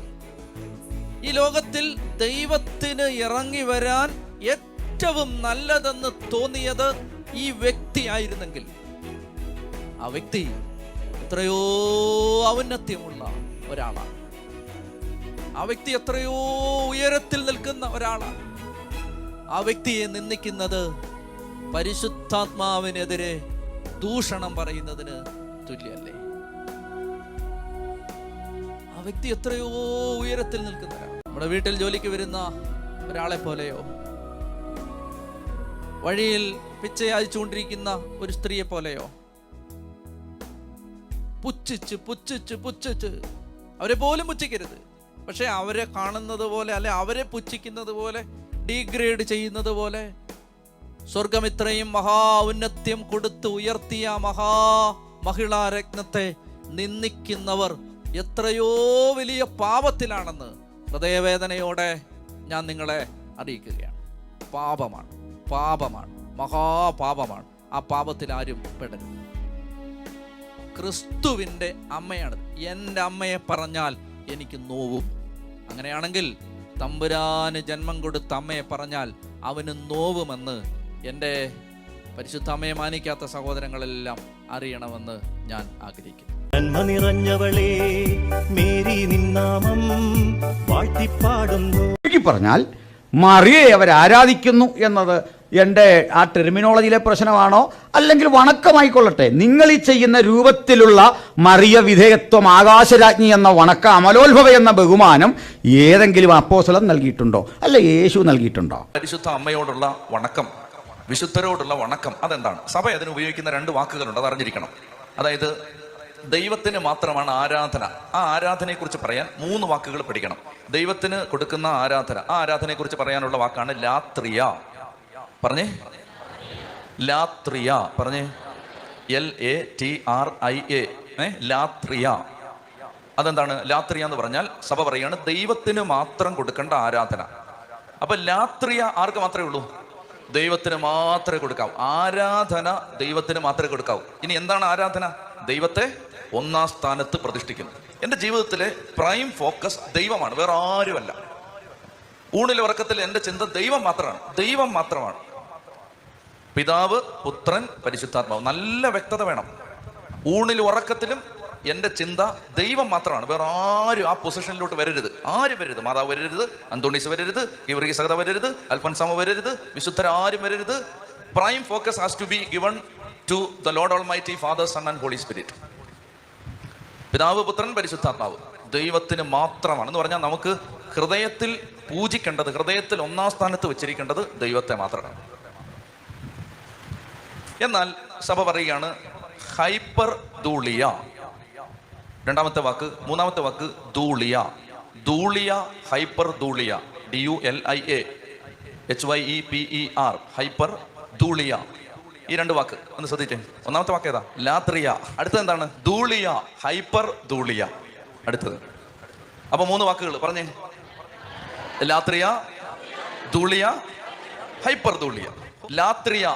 ഈ ലോകത്തിൽ ദൈവത്തിന് ഇറങ്ങി വരാൻ ഏറ്റവും നല്ലതെന്ന് തോന്നിയത് ഈ വ്യക്തി ആയിരുന്നെങ്കിൽ, ആ വ്യക്തി എത്രയോ ഔന്നത്യമുള്ള ഒരാളാണ്. ആ വ്യക്തി എത്രയോ ഉയരത്തിൽ നിൽക്കുന്ന ഒരാളാണ്. ആ വ്യക്തിയെ നിന്ദിക്കുന്നത് പരിശുദ്ധാത്മാവിനെതിരെ ദൂഷണം പറയുന്നതിന് തുല്യല്ലേ? ആ വ്യക്തി എത്രയോ ഉയരത്തിൽ നിൽക്കുന്ന ഒരാൾ. നമ്മുടെ വീട്ടിൽ ജോലിക്ക് വരുന്ന ഒരാളെ പോലെയോ, വഴിയിൽ പിച്ചയച്ചുകൊണ്ടിരിക്കുന്ന ഒരു സ്ത്രീയെ പോലെയോ പുച്ഛിച്ച് പുച്ഛിച്ച് പുച്ഛിച്ച് അവരെ പോലും പുച്ഛിക്കരുത്. പക്ഷെ അവരെ കാണുന്നത് പോലെ, അല്ലെ അവരെ പുച്ഛിക്കുന്നത് പോലെ, ഡീഗ്രേഡ് ചെയ്യുന്നത് പോലെ, സ്വർഗം ഇത്രയും മഹാ ഔന്നത്യം കൊടുത്ത് ഉയർത്തിയ മഹിളാരത്നത്തെ നിന്ദിക്കുന്നവർ എത്രയോ വലിയ പാപത്തിലാണെന്ന് ഹൃദയവേദനയോടെ ഞാൻ നിങ്ങളെ അറിയിക്കുകയാണ്. പാപമാണ്, പാപമാണ്, മഹാപാപമാണ്. ആ പാപത്തിൽ ആരും പെടരുത്. ക്രിസ്തുവിൻ്റെ അമ്മയാണ്. എൻ്റെ അമ്മയെ പറഞ്ഞാൽ എനിക്ക് നോവും. അങ്ങനെയാണെങ്കിൽ തമ്പുരാന് ജന്മം കൊടുത്ത അമ്മയെ പറഞ്ഞാൽ അവന് നോവുമെന്ന് എൻ്റെ പരിശുദ്ധ അമ്മയെ മാനിക്കാത്ത സഹോദരങ്ങളെല്ലാം അറിയണമെന്ന് ഞാൻ ആഗ്രഹിക്കുന്നു. നന്മ നിറഞ്ഞവളേ, മേരി നിന്നാമം വാഴ്ത്തിപ്പാടുന്നു. പറഞ്ഞാൽ മറിയെ അവർ ആരാധിക്കുന്നു എന്നത് എൻ്റെ ആ ടെർമിനോളജിയിലെ പ്രശ്നമാണോ, അല്ലെങ്കിൽ വണക്കമായിക്കൊള്ളട്ടെ, നിങ്ങൾ ഈ ചെയ്യുന്ന രൂപത്തിലുള്ള മറിയ വിധേയത്വം, ആകാശരാജ്ഞി എന്ന വണക്ക, അമലോത്ഭവ എന്ന ബഹുമാനം ഏതെങ്കിലും അപ്പോസ്തലൻ നൽകിയിട്ടുണ്ടോ, അല്ല യേശു നൽകിയിട്ടുണ്ടോ? പരിശുദ്ധ അമ്മയോടുള്ള വണക്കം, വിശുദ്ധരോടുള്ള വണക്കം, അതെന്താണ്? സഭ അതിന് ഉപയോഗിക്കുന്ന രണ്ട് വാക്കുകളുണ്ട്, അത് അറിഞ്ഞിരിക്കണം. അതായത് ദൈവത്തിന് മാത്രമാണ് ആരാധന. ആ ആരാധനയെ കുറിച്ച് പറയാൻ 3 വാക്കുകൾ പഠിക്കണം. ദൈവത്തിന് കൊടുക്കുന്ന ആരാധന, ആ ആരാധനയെ കുറിച്ച് പറയാനുള്ള വാക്കാണ് ലാത്രിയ. പറഞ്ഞേ, ലാത്രിയ. പറഞ്ഞേ, LATRIA, ലാത്രിയ. അതെന്താണ് ലാത്രിയ എന്ന് പറഞ്ഞാൽ? സഭ പറയാണ് ദൈവത്തിന് മാത്രം കൊടുക്കേണ്ട ആരാധന. അപ്പൊ ലാത്രിയ ആർക്ക് മാത്രമേ ഉള്ളൂ? ദൈവത്തിന് മാത്രമേ കൊടുക്കാവൂ. ആരാധന ദൈവത്തിന് മാത്രമേ കൊടുക്കാവൂ. ഇനി എന്താണ് ആരാധന? ദൈവത്തെ ഒന്നാം സ്ഥാനത്ത് പ്രതിഷ്ഠിക്കുന്നു. എൻ്റെ ജീവിതത്തിലെ പ്രൈം ഫോക്കസ് ദൈവമാണ്, വേറെ ആരുമല്ല. ഊണിൽ ഉറക്കത്തിൽ എൻ്റെ ചിന്ത ദൈവം മാത്രമാണ്, ദൈവം മാത്രമാണ്. പിതാവ്, പുത്രൻ, പരിശുദ്ധാത്മാവ്. നല്ല വ്യക്തത വേണം. ഊണിൽ ഉറക്കത്തിലും എൻ്റെ ചിന്ത ദൈവം മാത്രമാണ്, വേറെ ആരും ആ പൊസിഷനിലോട്ട് വരരുത്. ആരും വരരുത്. മാതാവ് വരരുത്, അന്തോണീസ് വരരുത്, ഗീവർഗീസ് സഹോദരൻ വരരുത്, അൽഫോൻസാമ വരരുത്, വിശുദ്ധരാരും വരരുത്. Prime focus has to be given to the Lord Almighty Father, Son and Holy Spirit. പിതാവ്, പുത്രൻ, പരിശുദ്ധാത്മാവ് ദൈവത്തിന് മാത്രമാണ് എന്ന് പറഞ്ഞാൽ നമുക്ക് ഹൃദയത്തിൽ പൂജിക്കേണ്ടത്, ഹൃദയത്തിൽ ഒന്നാം സ്ഥാനത്ത് വെച്ചിരിക്കേണ്ടത് ദൈവത്തെ മാത്രമാണ്. എന്നാൽ സഭ പറയുകയാണ് ഹൈപ്പർ ധൂളിയ. രണ്ടാമത്തെ വാക്ക്. മൂന്നാമത്തെ വാക്ക് ധൂളിയ. ധൂളിയ, ഹൈപ്പർ ധൂളിയ, DULIA, ഹൈപ്പർ ധൂളിയ. ഈ രണ്ട് വാക്ക് ഒന്ന് ശ്രദ്ധിച്ചേ. ഒന്നാമത്തെ വാക്ക് ഏതാ? ലാത്രിയ. അടുത്തത് എന്താണ്? ധൂളിയ, ഹൈപ്പർ ധൂളിയ. അടുത്തത്. അപ്പൊ 3 വാക്കുകൾ പറഞ്ഞേ. ലാത്രിയ, ധൂളിയ, ഹൈപ്പർ ധൂളിയ. ലാത്രിയ,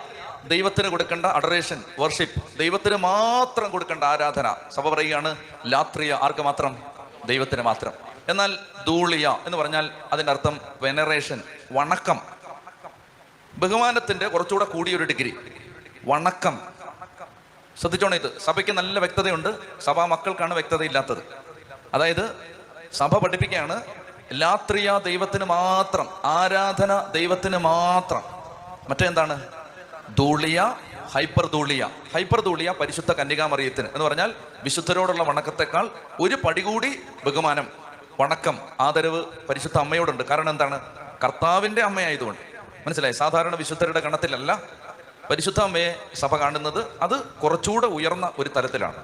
ദൈവത്തിന് കൊടുക്കേണ്ട അഡറേഷൻ, വർഷിപ്പ്, ദൈവത്തിന് മാത്രം കൊടുക്കേണ്ട ആരാധന. സഭ പറയുകയാണ് ലാത്രിയ ആർക്ക് മാത്രം? ദൈവത്തിന് മാത്രം. എന്നാൽ ധൂളിയ എന്ന് പറഞ്ഞാൽ അതിൻ്റെ അർത്ഥം വെനറേഷൻ, വണക്കം, ബഹുമാനത്തിന്റെ കുറച്ചുകൂടെ കൂടിയൊരു ഡിഗ്രി, വണക്കം. ശ്രദ്ധിച്ചോണേ, ഇത് സഭയ്ക്ക് നല്ല വ്യക്തതയുണ്ട്, സഭാ മക്കൾക്കാണ് വ്യക്തത ഇല്ലാത്തത്. അതായത് സഭ പഠിപ്പിക്കുകയാണ് ലാത്രിയ ദൈവത്തിന് മാത്രം, ആരാധന ദൈവത്തിന് മാത്രം. മറ്റെന്താണ്? ധൂളിയ, ഹൈപ്പർ ധൂളിയ. ഹൈപ്പർ ധൂളിയ പരിശുദ്ധ കന്യകാമറിയത്തിന് എന്ന് പറഞ്ഞാൽ വിശുദ്ധരോടുള്ള വണക്കത്തെക്കാൾ ഒരു പടി കൂടി ബഹുമാനം, വണക്കം, ആദരവ് പരിശുദ്ധ അമ്മയോടുണ്ട്. കാരണം എന്താണ്? കർത്താവിന്റെ അമ്മയായതുകൊണ്ട്. മനസ്സിലായി? സാധാരണ വിശുദ്ധരുടെ ഗണത്തിലല്ല പരിശുദ്ധ അമ്മയെ സഭ കാണുന്നത്, അത് കുറച്ചുകൂടെ ഉയർന്ന ഒരു തലത്തിലാണ്.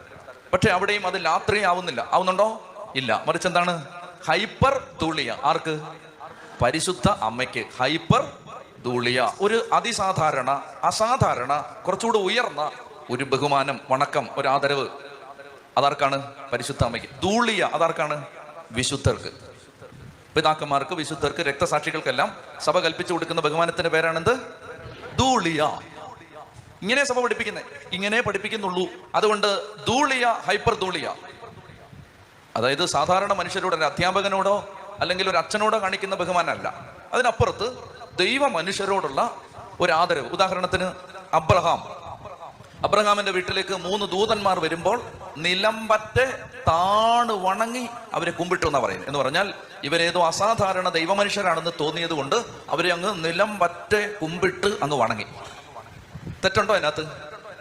പക്ഷെ അവിടെയും അത് ലാത്രിയ ആവുന്നില്ല. ആവുന്നുണ്ടോ? ഇല്ല. മറിച്ച് എന്താണ്? ഹൈപ്പർ ധൂളിയ. ആർക്ക്? പരിശുദ്ധ അമ്മയ്ക്ക് ഹൈപ്പർ ധൂളിയ. ഒരു അതിസാധാരണ, അസാധാരണ, കുറച്ചുകൂടെ ഉയർന്ന ഒരു ബഹുമാനം, വണക്കം, ഒരു ആദരവ്. അതാർക്കാണ്? പരിശുദ്ധ അമ്മയ്ക്ക്. ധൂളിയ അതാർക്കാണ്? വിശുദ്ധർക്ക്, പിതാക്കന്മാർക്ക്, വിശുദ്ധർക്ക്, രക്തസാക്ഷികൾക്കെല്ലാം സഭ കൽപ്പിച്ചു കൊടുക്കുന്ന ബഹുമാനത്തിന്റെ പേരാണെന്ത്? ധൂളിയ. ഇങ്ങനെ സഭ പഠിപ്പിക്കുന്നത്, ഇങ്ങനെ പഠിപ്പിക്കുന്നുള്ളൂ. അതുകൊണ്ട് ധൂളിയ, ഹൈപ്പർ ധൂളിയ. അതായത് സാധാരണ മനുഷ്യരോട്, ഒരു അധ്യാപകനോടോ അല്ലെങ്കിൽ ഒരു അച്ഛനോടോ കാണിക്കുന്ന ബഹുമാനമല്ല. അതിനപ്പുറത്ത് ദൈവ മനുഷ്യരോടുള്ള ഒരു ആദരവ്. ഉദാഹരണത്തിന് അബ്രഹാമിന്റെ വീട്ടിലേക്ക് 3 ദൂതന്മാർ വരുമ്പോൾ നിലംപറ്റെ താണു വണങ്ങി അവരെ കുമ്പിട്ടു എന്നാ പറയുന്നത്. എന്ന് പറഞ്ഞാൽ ഇവരേതോ അസാധാരണ ദൈവമനുഷ്യരാണെന്ന് തോന്നിയത് കൊണ്ട് അവരെ അങ്ങ് നിലംപറ്റെ കുമ്പിട്ട് അങ്ങ് വണങ്ങി. തെറ്റുണ്ടോ അതിനകത്ത്?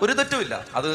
ഒരു തെറ്റുമില്ല. അത്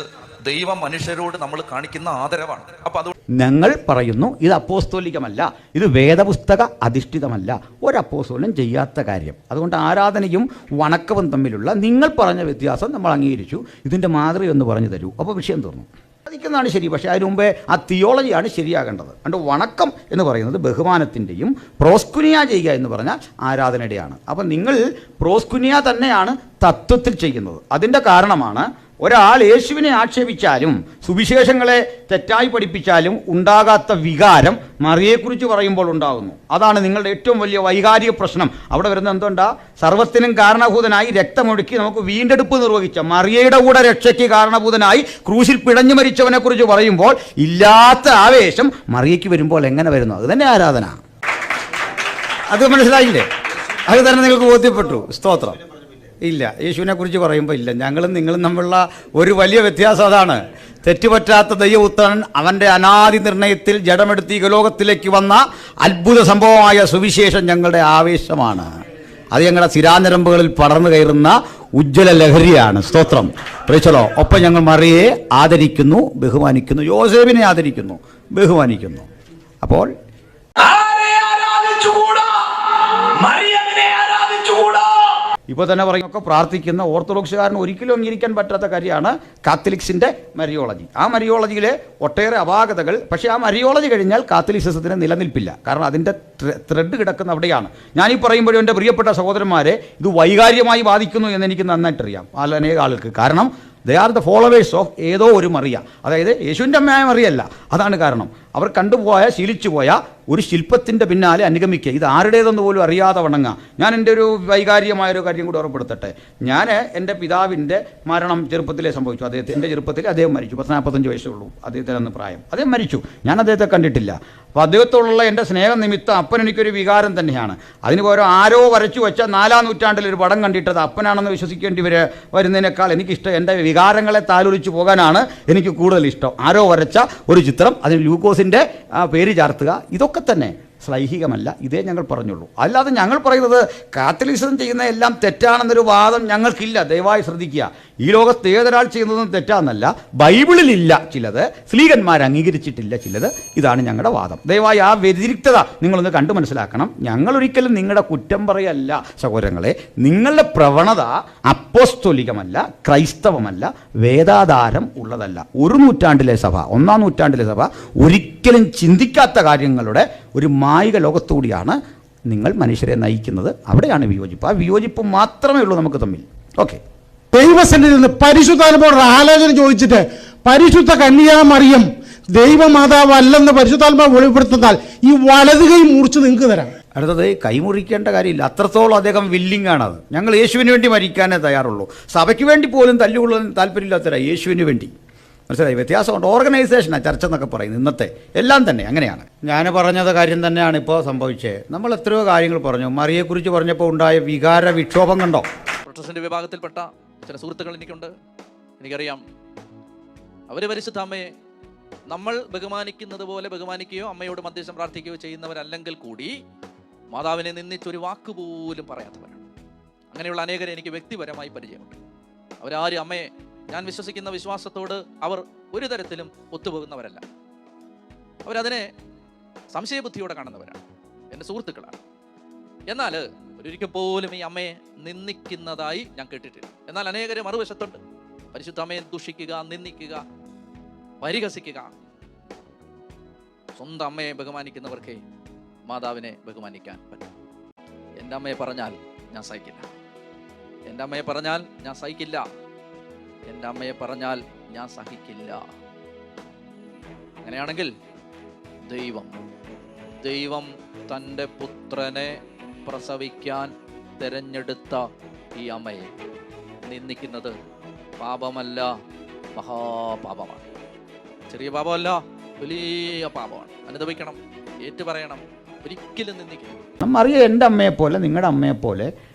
ദൈവ മനുഷ്യരോട് നമ്മൾ കാണിക്കുന്ന ആദരവാണ്. അപ്പൊ അത് ഞങ്ങൾ പറയുന്നു ഇത് അപ്പോസ്തോലികമല്ല, ഇത് വേദപുസ്തക അധിഷ്ഠിതമല്ല, ഒരു അപ്പോസ്തലനും ചെയ്യാത്ത കാര്യം. അതുകൊണ്ട് ആരാധനയും വണക്കവും തമ്മിലുള്ള നിങ്ങൾ പറഞ്ഞ വ്യത്യാസം നമ്മൾ അംഗീകരിച്ചു. ഇതിൻ്റെ മാതൃക ഒന്ന് പറഞ്ഞു തരൂ. അപ്പോൾ വിഷയം തീർന്നു. സാധിക്കുന്നതാണ് ശരി. പക്ഷേ അതിന് മുമ്പേ ആ തിയോളജിയാണ് ശരിയാകേണ്ടത്. അതുകൊണ്ട് വണക്കം എന്ന് പറയുന്നത് ബഹുമാനത്തിൻ്റെയും, പ്രോസ്കുനിയ ചെയ്യുക എന്ന് പറഞ്ഞാൽ ആരാധനയുടെയാണ്. അപ്പം നിങ്ങൾ പ്രോസ്കുനിയ തന്നെയാണ് തത്വത്തിൽ ചെയ്യുന്നത്. അതിൻ്റെ കാരണമാണ് ഒരാൾ യേശുവിനെ ആക്ഷേപിച്ചാലും സുവിശേഷങ്ങളെ തെറ്റായി പഠിപ്പിച്ചാലും ഉണ്ടാകാത്ത വികാരം മറിയെക്കുറിച്ച് പറയുമ്പോൾ ഉണ്ടാകുന്നു. അതാണ് നിങ്ങളുടെ ഏറ്റവും വലിയ വൈകാരിക പ്രശ്നം. അവിടെ വരുന്ന എന്തുകൊണ്ടാ? സർവ്വത്തിനും കാരണഭൂതനായി രക്തമൊഴുക്കി നമുക്ക് വീണ്ടെടുപ്പ് നിർവഹിച്ച മറിയയുടെ കൂടെ രക്ഷയ്ക്ക് കാരണഭൂതനായി ക്രൂശിൽ പിടഞ്ഞു മരിച്ചവനെ കുറിച്ച് പറയുമ്പോൾ ഇല്ലാത്ത ആവേശം മറിയയ്ക്ക് വരുമ്പോൾ എങ്ങനെ വരുന്നു? അത് തന്നെ ആരാധന. അത് മനസ്സിലായില്ലേ? അത് തന്നെ നിങ്ങൾക്ക് ബോധ്യപ്പെട്ടു. സ്തോത്രം. ഇല്ല, യേശുവിനെ കുറിച്ച് പറയുമ്പോൾ ഇല്ല. ഞങ്ങളും നിങ്ങളും തമ്മിലുള്ള ഒരു വലിയ വ്യത്യാസം അതാണ്. തെറ്റുപറ്റാത്ത ദൈവപുത്രൻ അവൻ്റെ അനാദി നിർണയത്തിൽ ജഡമെടുത്ത് ഈ ലോകത്തിലേക്ക് വന്ന അത്ഭുത സംഭവമായ സുവിശേഷം ഞങ്ങളുടെ ആവേശമാണ്. അത് ഞങ്ങളുടെ സിരാഞരമ്പുകളിൽ പടർന്നു കയറുന്ന ഉജ്ജ്വല ലഹരിയാണ്. സ്തോത്രം. പ്രേക്ഷലോ. ഒപ്പം ഞങ്ങൾ മറിയെ ആദരിക്കുന്നു, ബഹുമാനിക്കുന്നു, യോസേഫിനെ ആദരിക്കുന്നു, ബഹുമാനിക്കുന്നു. അപ്പോൾ ഇപ്പോൾ തന്നെ പറയുന്നൊക്കെ പ്രാർത്ഥിക്കുന്ന ഓർത്തഡോക്സുകാരന് ഒരിക്കലും അംഗീകരിക്കാൻ പറ്റാത്ത കാര്യമാണ് കാത്തലിക്സിൻ്റെ മരിയോളജി. ആ മരിയോളജിയിലെ ഒട്ടേറെ അപാകതകൾ. പക്ഷേ ആ മരിയോളജി കഴിഞ്ഞാൽ കാത്തലിസിസത്തിന് നിലനിൽപ്പില്ല. കാരണം അതിൻ്റെ ത്രെഡ് കിടക്കുന്ന അവിടെയാണ്. ഞാനീ പറയുമ്പോഴും എൻ്റെ പ്രിയപ്പെട്ട സഹോദരന്മാരെ, ഇത് വൈകാര്യമായി ബാധിക്കുന്നു എന്ന് എനിക്ക് നന്നായിട്ടറിയാം അനേക ആൾക്ക്. കാരണം they are the followers of ഏതോ ഒരു മറിയ, അതായത് യേശുവിൻ്റെ അമ്മയായ മറിയല്ല. അതാണ് കാരണം. അവർ കണ്ടുപോയ, ശീലിച്ചു പോയ ഒരു ശില്പത്തിൻ്റെ പിന്നാലെ അനുഗമിക്കുക. ഇത് ആരുടേതെന്ന് പോലും അറിയാതെ വണങ്ങുക. ഞാൻ എൻ്റെ ഒരു വൈകാരികമായൊരു കാര്യം കൂടി ഓർമ്മപ്പെടുത്തട്ടെ. ഞാൻ എൻ്റെ പിതാവിൻ്റെ മരണം ചെറുപ്പത്തിലേ സംഭവിച്ചു. എൻ്റെ ചെറുപ്പത്തിൽ അദ്ദേഹം മരിച്ചു. 45 വയസ്സുള്ളൂ അദ്ദേഹത്തിന് അന്ന് പ്രായം. അദ്ദേഹം മരിച്ചു. ഞാൻ അദ്ദേഹത്തെ കണ്ടിട്ടില്ല. അപ്പോൾ അദ്ദേഹത്തോടുള്ള എൻ്റെ സ്നേഹം നിമിത്തം അപ്പൻ എനിക്കൊരു വികാരം തന്നെയാണ്. അതിന് പകരം ആരോ വരച്ചു വെച്ച 4-ാം നൂറ്റാണ്ടിൽ ഒരു പടം കണ്ടിട്ടത് അപ്പനാണെന്ന് വിശ്വസിക്കേണ്ടി വരുന്നതിനേക്കാൾ എനിക്കിഷ്ടം എൻ്റെ വികാരങ്ങളെ താലോലിച്ചു പോകാനാണ് എനിക്ക് കൂടുതൽ ഇഷ്ടം. ആരോ വരച്ച ഒരു ചിത്രം, അതിന് ലൂക്കോസിൻ്റെ പേര് ചാർത്തുക, ഇതൊക്കെ തന്നെ ശ്ലൈഹികമല്ല. ഇതേ ഞങ്ങൾ പറഞ്ഞുള്ളൂ. അല്ലാതെ ഞങ്ങൾ പറയുന്നത് കാത്തലിസം ചെയ്യുന്ന എല്ലാം തെറ്റാണെന്നൊരു വാദം ഞങ്ങൾക്കില്ല. ദയവായി ശ്രദ്ധിക്കുക. ഈ ലോകത്ത് ഏതൊരാൾ ചെയ്യുന്നതും തെറ്റാണെന്നല്ല. ബൈബിളിലില്ല ചിലത്, സ്ലീഹന്മാർ അംഗീകരിച്ചിട്ടില്ല ചിലത്. ഇതാണ് ഞങ്ങളുടെ വാദം. ദയവായി ആ വ്യതിരിക്തത നിങ്ങളൊന്ന് കണ്ടു മനസ്സിലാക്കണം. ഞങ്ങളൊരിക്കലും നിങ്ങളുടെ കുറ്റം പറയല്ല സഹോദരങ്ങളെ. നിങ്ങളുടെ പ്രവണത അപ്പോസ്തോലികമല്ല, ക്രൈസ്തവമല്ല, വേദാധാരം ഉള്ളതല്ല. ഒരു നൂറ്റാണ്ടിലെ സഭ, 1-ാം നൂറ്റാണ്ടിലെ സഭ ഒരിക്കലും ചിന്തിക്കാത്ത കാര്യങ്ങളുടെ ഒരു മായിക ലോകത്തുകൂടിയാണ് നിങ്ങൾ മനുഷ്യരെ നയിക്കുന്നത്. അവിടെയാണ് വിയോജിപ്പ്. ആ വിയോജിപ്പ് മാത്രമേ ഉള്ളൂ നമുക്ക് തമ്മിൽ. ഓക്കെ, ദൈവസന്നിധിയിൽ നിന്ന് പരിശുദ്ധാത്മാവോട് ആലോചന ചോദിച്ചിട്ട് പരിശുദ്ധ കന്യാമറിയം ദൈവമാതാവ് അല്ലെന്ന് പരിശുദ്ധാത്മാവ് വെളിപ്പെടുത്തുന്നാൽ ഈ വലത് കൈ മുറിച്ച് നിങ്ങൾക്ക് തരാം. അടുത്തത് കൈമുറിക്കേണ്ട കാര്യമില്ല. അത്രത്തോളം അദ്ദേഹം വില്ലിംഗ് ആണത്. ഞങ്ങൾ യേശുവിന് വേണ്ടി മരിക്കാനേ തയ്യാറുള്ളൂ. സഭയ്ക്ക് വേണ്ടി പോലും തല്ലുകൊള്ളാൻ താല്പര്യമില്ലാത്തവരാ യേശുവിന് വേണ്ടി. മനസ്സിലായി? വ്യത്യാസമുണ്ട്. ഓർഗനൈസേഷനാണ് ചർച്ച എന്നൊക്കെ പറയുന്നത്. ഇന്നത്തെ എല്ലാം തന്നെ അങ്ങനെയാണ്. ഞാൻ പറഞ്ഞത് കാര്യം തന്നെയാണ് ഇപ്പോൾ സംഭവിച്ചത്. നമ്മൾ എത്രയോ കാര്യങ്ങൾ പറഞ്ഞു. മറിയെക്കുറിച്ച് പറഞ്ഞപ്പോൾ ഉണ്ടായ വികാര വിക്ഷോഭം കണ്ടോ? പ്രൊട്ടസ്റ്റന്റ് വിഭാഗത്തിൽപ്പെട്ട ചില സുഹൃത്തുക്കൾ എനിക്കുണ്ട്. എനിക്കറിയാം, അവർ പരിശുദ്ധ അമ്മയെ നമ്മൾ ബഹുമാനിക്കുന്നത് പോലെ ബഹുമാനിക്കുകയോ അമ്മയോട് മധ്യസ്ഥം പ്രാർത്ഥിക്കുകയോ ചെയ്യുന്നവരല്ലെങ്കിൽ കൂടി മാതാവിനെ നിന്ദിച്ചൊരു വാക്കുപോലും പറയാത്തവരാണ്. അങ്ങനെയുള്ള അനേകരെ എനിക്ക് വ്യക്തിപരമായി പരിചയമുണ്ട്. അവരാരും അമ്മയെ, ഞാൻ വിശ്വസിക്കുന്ന വിശ്വാസത്തോട് അവർ ഒരു തരത്തിലും ഒത്തുപോകുന്നവരല്ല. അവരതിനെ സംശയബുദ്ധിയോടെ കാണുന്നവരാണ്. എൻ്റെ സുഹൃത്തുക്കളാണ്. എന്നാൽ ഒരിക്കൽ പോലും ഈ അമ്മയെ നിന്ദിക്കുന്നതായി ഞാൻ കേട്ടിട്ടില്ല. എന്നാൽ അനേകരെ മറുവശത്തുണ്ട്. പരിശുദ്ധ അമ്മയെ ദുഷിക്കുക, നിന്ദിക്കുക, പരിഹസിക്കുക. സ്വന്തം അമ്മയെ ബഹുമാനിക്കുന്നവർക്ക് മാതാവിനെ ബഹുമാനിക്കാൻ പറ്റും. എൻ്റെ അമ്മയെ പറഞ്ഞാൽ ഞാൻ സഹിക്കില്ല. എൻ്റെ അമ്മയെ പറഞ്ഞാൽ ഞാൻ സഹിക്കില്ല. എൻ്റെ അമ്മയെ പറഞ്ഞാൽ ഞാൻ സഹിക്കില്ല. അങ്ങനെയാണെങ്കിൽ ദൈവം തൻ്റെ പുത്രനെ പ്രസവിക്കാൻ തിരഞ്ഞെടുത്ത ഈ അമ്മയെ നിന്ദിക്കുന്നത് പാപമല്ല, മഹാപാപമാണ്. ചെറിയ പാപമല്ല, വലിയ പാപമാണ്. അനുഭവിക്കണം, ഏറ്റുപറയണം, ഒരിക്കലും നിന്ദിക്കണം. മറിയ എൻ്റെ അമ്മയെപ്പോലെ, നിങ്ങളുടെ അമ്മയെപ്പോലെ,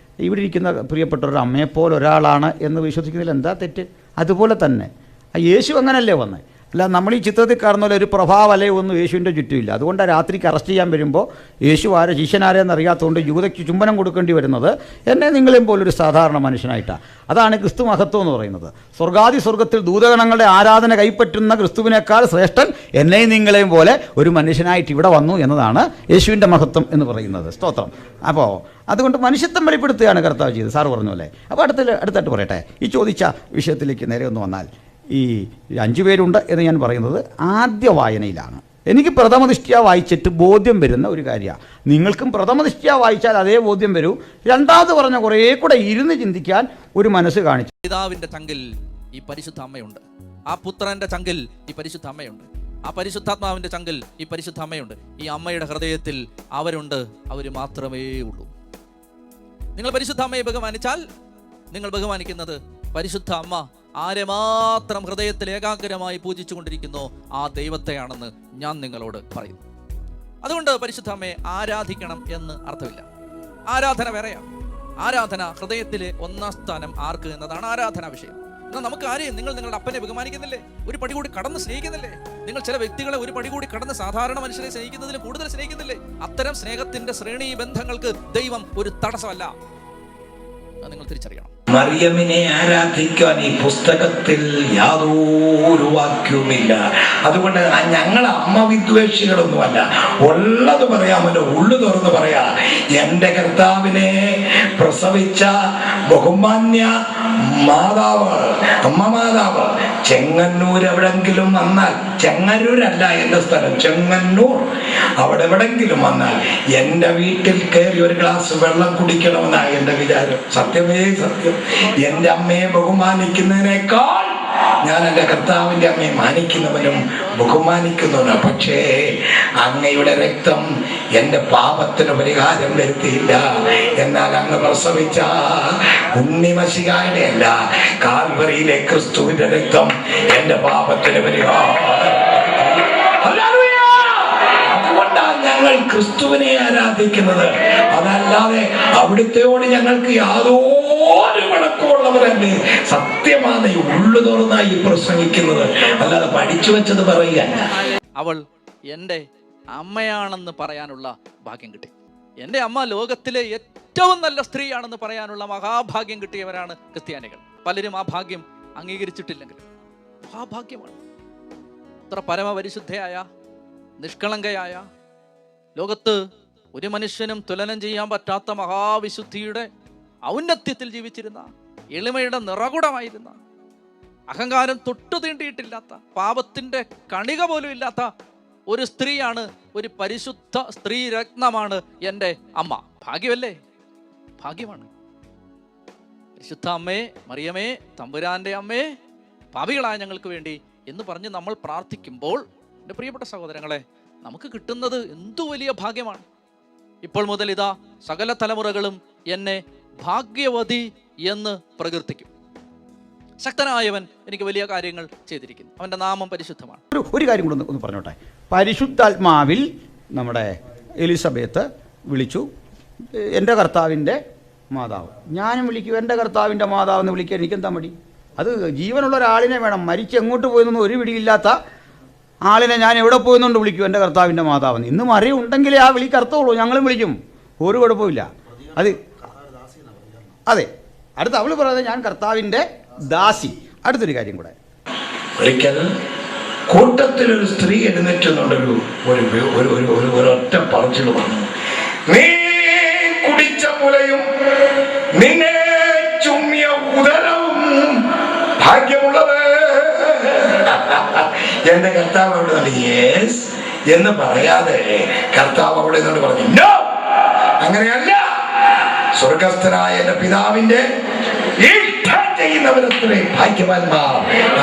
ഇവിടെ ഇരിക്കുന്ന പ്രിയപ്പെട്ടവരുടെ അമ്മയെപ്പോലെ ഒരാളാണ് എന്ന് വിശ്വസിക്കുന്നതിൽ എന്താ തെറ്റ്? അതുപോലെ തന്നെ യേശു അങ്ങനല്ലേ വന്നത്. അല്ല, നമ്മൾ ഈ ചിത്രത്തിൽ കാണുന്ന പോലെ ഒരു പ്രഭാവലയോ ഒന്നും യേശുവിൻ്റെ ചുറ്റുമില്ല. അതുകൊണ്ട് രാത്രിക്ക് അറസ്റ്റ് ചെയ്യാൻ വരുമ്പോൾ യേശു ആരെ ശിഷ്യനാരെന്ന് അറിയാത്തതുകൊണ്ട് യൂദയ്ക്ക് ചുംബനം കൊടുക്കേണ്ടി വരുന്നത് എന്നെ നിങ്ങളെയും പോലൊരു സാധാരണ മനുഷ്യനായിട്ടാണ്. അതാണ് ക്രിസ്തു മഹത്വം എന്ന് പറയുന്നത്. സ്വർഗത്തിൽ ദൂതഗണങ്ങളുടെ ആരാധന കൈപ്പറ്റുന്ന ക്രിസ്തുവിനേക്കാൾ ശ്രേഷ്ഠൻ എന്നെയും നിങ്ങളെയും പോലെ ഒരു മനുഷ്യനായിട്ട് ഇവിടെ വന്നു എന്നതാണ് യേശുവിൻ്റെ മഹത്വം എന്ന് പറയുന്നത്. സ്തോത്രം. അപ്പോൾ അതുകൊണ്ട് മനുഷ്യത്വം വെളിപ്പെടുത്തുകയാണ് കർത്താവ് ചെയ്തത്. സാറ് പറഞ്ഞ പോലെ. അപ്പോൾ അടുത്തായിട്ട് പറയട്ടെ, ഈ ചോദിച്ച വിഷയത്തിലേക്ക് നേരെ ഒന്ന് വന്നാൽ, ഈ 5 പേരുണ്ട് എന്ന് ഞാൻ പറയുന്നത് ആദ്യ വായനയിലാണ്. എനിക്ക് പ്രഥമദൃഷ്ട്യാ വായിച്ചിട്ട് ബോധ്യം വരുന്ന ഒരു കാര്യമാണ്. നിങ്ങൾക്കും പ്രഥമദൃഷ്ട്യാ വായിച്ചാൽ അതേ ബോധ്യം വരും. രണ്ടാമത് പറഞ്ഞ കുറേ കൂടെ ഇരുന്ന് ചിന്തിക്കാൻ ഒരു മനസ്സ് കാണിച്ചു. പിതാവിൻ്റെ ചങ്കിൽ ഈ പരിശുദ്ധ അമ്മയുണ്ട്. ആ പുത്രൻ്റെ ചങ്കിൽ ഈ പരിശുദ്ധ അമ്മയുണ്ട്. ആ പരിശുദ്ധാത്മാവിൻ്റെ ചങ്കിൽ ഈ പരിശുദ്ധ അമ്മയുണ്ട്. ഈ അമ്മയുടെ ഹൃദയത്തിൽ അവരുണ്ട്. അവർ മാത്രമേ ഉള്ളൂ. നിങ്ങൾ പരിശുദ്ധ അമ്മയെ ബഹുമാനിച്ചാൽ നിങ്ങൾ ബഹുമാനിക്കുന്നത് പരിശുദ്ധ അമ്മ ആരെ മാത്രം ഹൃദയത്തിൽ ഏകാഗ്രമായി പൂജിച്ചു കൊണ്ടിരിക്കുന്നോ ആ ദൈവത്തെയാണെന്ന് ഞാൻ നിങ്ങളോട് പറയുന്നു. അതുകൊണ്ട് പരിശുദ്ധ അമ്മയെ ആരാധിക്കണം എന്ന് അർത്ഥമില്ല. ആരാധന വേറെയാണ്. ആരാധന ഹൃദയത്തിലെ 1-ാം സ്ഥാനം ആർക്ക് എന്നതാണ് ആരാധനാ വിഷയം. എന്നാൽ നമുക്ക് ആരെയും, നിങ്ങൾ നിങ്ങളുടെ അപ്പനെ ബഹുമാനിക്കുന്നില്ലേ? ഒരു പടി കൂടി കടന്ന് സ്നേഹിക്കുന്നില്ലേ? നിങ്ങൾ ചില വ്യക്തികളെ ഒരു പടി കൂടി കടന്ന് സാധാരണ മനുഷ്യരെ സ്നേഹിക്കുന്നതിൽ കൂടുതൽ സ്നേഹിക്കുന്നില്ലേ? അത്തരം സ്നേഹത്തിന്റെ ശ്രേണി ബന്ധങ്ങൾക്ക് ദൈവം ഒരു തടസ്സമല്ല. നിങ്ങൾ തിരിച്ചറിയണം. മറിയമിനെ ആരാധിക്കാൻ ഈ പുസ്തകത്തിൽ യാതൊരു വാക്യവുമില്ല. അതുകൊണ്ട് ഞങ്ങൾ അമ്മ വിദ്വേഷികളൊന്നുമല്ല. ഉള്ളത് പറയാമല്ലോ, ഉള്ളു തുറന്ന് പറയാ. എൻ്റെ കർത്താവിനെ പ്രസവിച്ച ബഹുമാന്യ മാതാവ്, അമ്മ മാതാവ് ചെങ്ങന്നൂർ എവിടെങ്കിലും വന്നാൽ, ചെങ്ങന്നൂരല്ല എൻ്റെ സ്ഥലം, ചെങ്ങന്നൂർ, അവിടെ എവിടെങ്കിലും വന്നാൽ എൻ്റെ വീട്ടിൽ കയറി ഒരു ഗ്ലാസ് വെള്ളം കുടിക്കണമെന്നാണ് എൻ്റെ വിചാരം. സത്യമേ സത്യം. എൻ്റെ അമ്മയെ ബഹുമാനിക്കുന്നതിനേക്കാൾ ഞാൻ എൻ്റെ കർത്താവിൻ്റെ അമ്മയെ മാനിക്കുന്നവനും ബഹുമാനിക്കുന്നവനും. പക്ഷേ അങ്ങയുടെ രക്തം എൻ്റെ പാപത്തിന് പരിഹാരം വരുത്തിയില്ല. എന്നാൽ അങ്ങ് പ്രസവിച്ച ഉണ്ണിമശിഹായുടെ അല്ല, കാൽവറിയിലെ ക്രിസ്തുവിന്റെ രക്തം എൻ്റെ പാപത്തിന് പരിഹാരം. അതുകൊണ്ടാണ് ഞങ്ങൾ ക്രിസ്തുവിനെ ആരാധിക്കുന്നത്. അതല്ലാതെ അവിടുത്തെയോട് ഞങ്ങൾക്ക് യാതൊരു വഴക്കമുള്ളവരല്ലേ. സത്യമാണ് ഈ ഉള്ളു തുറന്നായി പ്രസംഗിക്കുന്നത്, അല്ലാതെ പഠിച്ചു വെച്ചത് പറയുക. അവൾ എൻ്റെ അമ്മയാണെന്ന് പറയാനുള്ള ഭാഗ്യം കിട്ടി. എൻ്റെ അമ്മ ലോകത്തിലെ ഏറ്റവും നല്ല സ്ത്രീയാണെന്ന് പറയാനുള്ള മഹാഭാഗ്യം കിട്ടിയവരാണ് ക്രിസ്ത്യാനികൾ. പലരും ആ ഭാഗ്യം അംഗീകരിച്ചിട്ടില്ലെങ്കിലും മഹാഭാഗ്യമാണ്. ഇത്ര പരമപരിശുദ്ധയായ, നിഷ്കളങ്കയായ, ലോകത്ത് ഒരു മനുഷ്യനും തുലനം ചെയ്യാൻ പറ്റാത്ത മഹാവിശുദ്ധിയുടെ ഔന്നത്യത്തിൽ ജീവിച്ചിരുന്ന, എളിമയുടെ നിറകുടമായിരുന്ന, അഹങ്കാരം തൊട്ടു തീണ്ടിയിട്ടില്ലാത്ത, പാപത്തിന്റെ കണിക പോലും ഇല്ലാത്ത ഒരു സ്ത്രീയാണ്, ഒരു പരിശുദ്ധ സ്ത്രീ രത്നമാണ് എൻ്റെ അമ്മ. ഭാഗ്യമല്ലേ? ഭാഗ്യമാണ്. പരിശുദ്ധ അമ്മേ, മറിയമേ, തമ്പുരാന്റെ അമ്മേ, പാപികളായ ഞങ്ങൾക്ക് വേണ്ടി എന്ന് പറഞ്ഞ് നമ്മൾ പ്രാർത്ഥിക്കുമ്പോൾ, എൻ്റെ പ്രിയപ്പെട്ട സഹോദരങ്ങളെ, നമുക്ക് കിട്ടുന്നത് എന്തു വലിയ ഭാഗ്യമാണ്. ഇപ്പോൾ മുതൽ ഇതാ സകല തലമുറകളും എന്നെ ഭാഗ്യവതി എന്ന് പ്രകീർത്തിക്കും. ശക്തനായവൻ എനിക്ക് വലിയ കാര്യങ്ങൾ ചെയ്തിരിക്കുന്നു, അവൻ്റെ നാമം പരിശുദ്ധമാണ്. ഒരു കാര്യം കൂടെ ഒന്ന് പറഞ്ഞോട്ടെ. പരിശുദ്ധാത്മാവിൽ നമ്മുടെ എലിസബത്ത് വിളിച്ചു, എൻ്റെ കർത്താവിൻ്റെ മാതാവ്. ഞാനും വിളിക്കും എൻ്റെ കർത്താവിൻ്റെ മാതാവ് എന്ന് വിളിക്കാൻ എനിക്കെന്താ മടി? അത് ജീവനുള്ള ഒരാളിനെ വേണം. മരിച്ച് എങ്ങോട്ട് പോയെന്നൊന്നും ഒരു പിടിയില്ലാത്ത ആളിനെ ഞാൻ എവിടെ പോയെന്നുകൊണ്ട് വിളിക്കും എൻ്റെ കർത്താവിൻ്റെ മാതാവെന്ന്. ഇന്ന് മറിയം ഉണ്ടെങ്കിലേ ആ വിളിക്ക് അർത്ഥമുള്ളൂ. ഞങ്ങളും വിളിക്കും, ഒരു കുഴപ്പമില്ല. അത് അതെ. അടുത്ത അവൾ പറയുന്നത് ഞാൻ കർത്താവിൻ്റെ ദാസി. അടുത്തൊരു കാര്യം കൂടെ, ഒരിക്കൽ കൂട്ടത്തിലൊരു സ്ത്രീ എഴുന്നേറ്റുന്നുണ്ടൊരു ഒരൊറ്റ പറച്ചിൽ വന്നു, നീ കുടിച്ച മുലയും നിന്നെ ചുമ്മിയ ഉദരവും ഭാഗ്യമുള്ളത്. എന്റെ കർത്താവ് അവിടെ നിന്ന് യേസ് എന്ന് പറയാതെ കർത്താവ് അവിടെ നിന്നോട് പറഞ്ഞു, നോ, അങ്ങനെയല്ല. സ്വർഗസ്ഥനായ എന്റെ പിതാവിന്റെ ഇഷ്ടം ചെയ്യുന്നവരത്രേ ഭാഗ്യവാന്മാർ,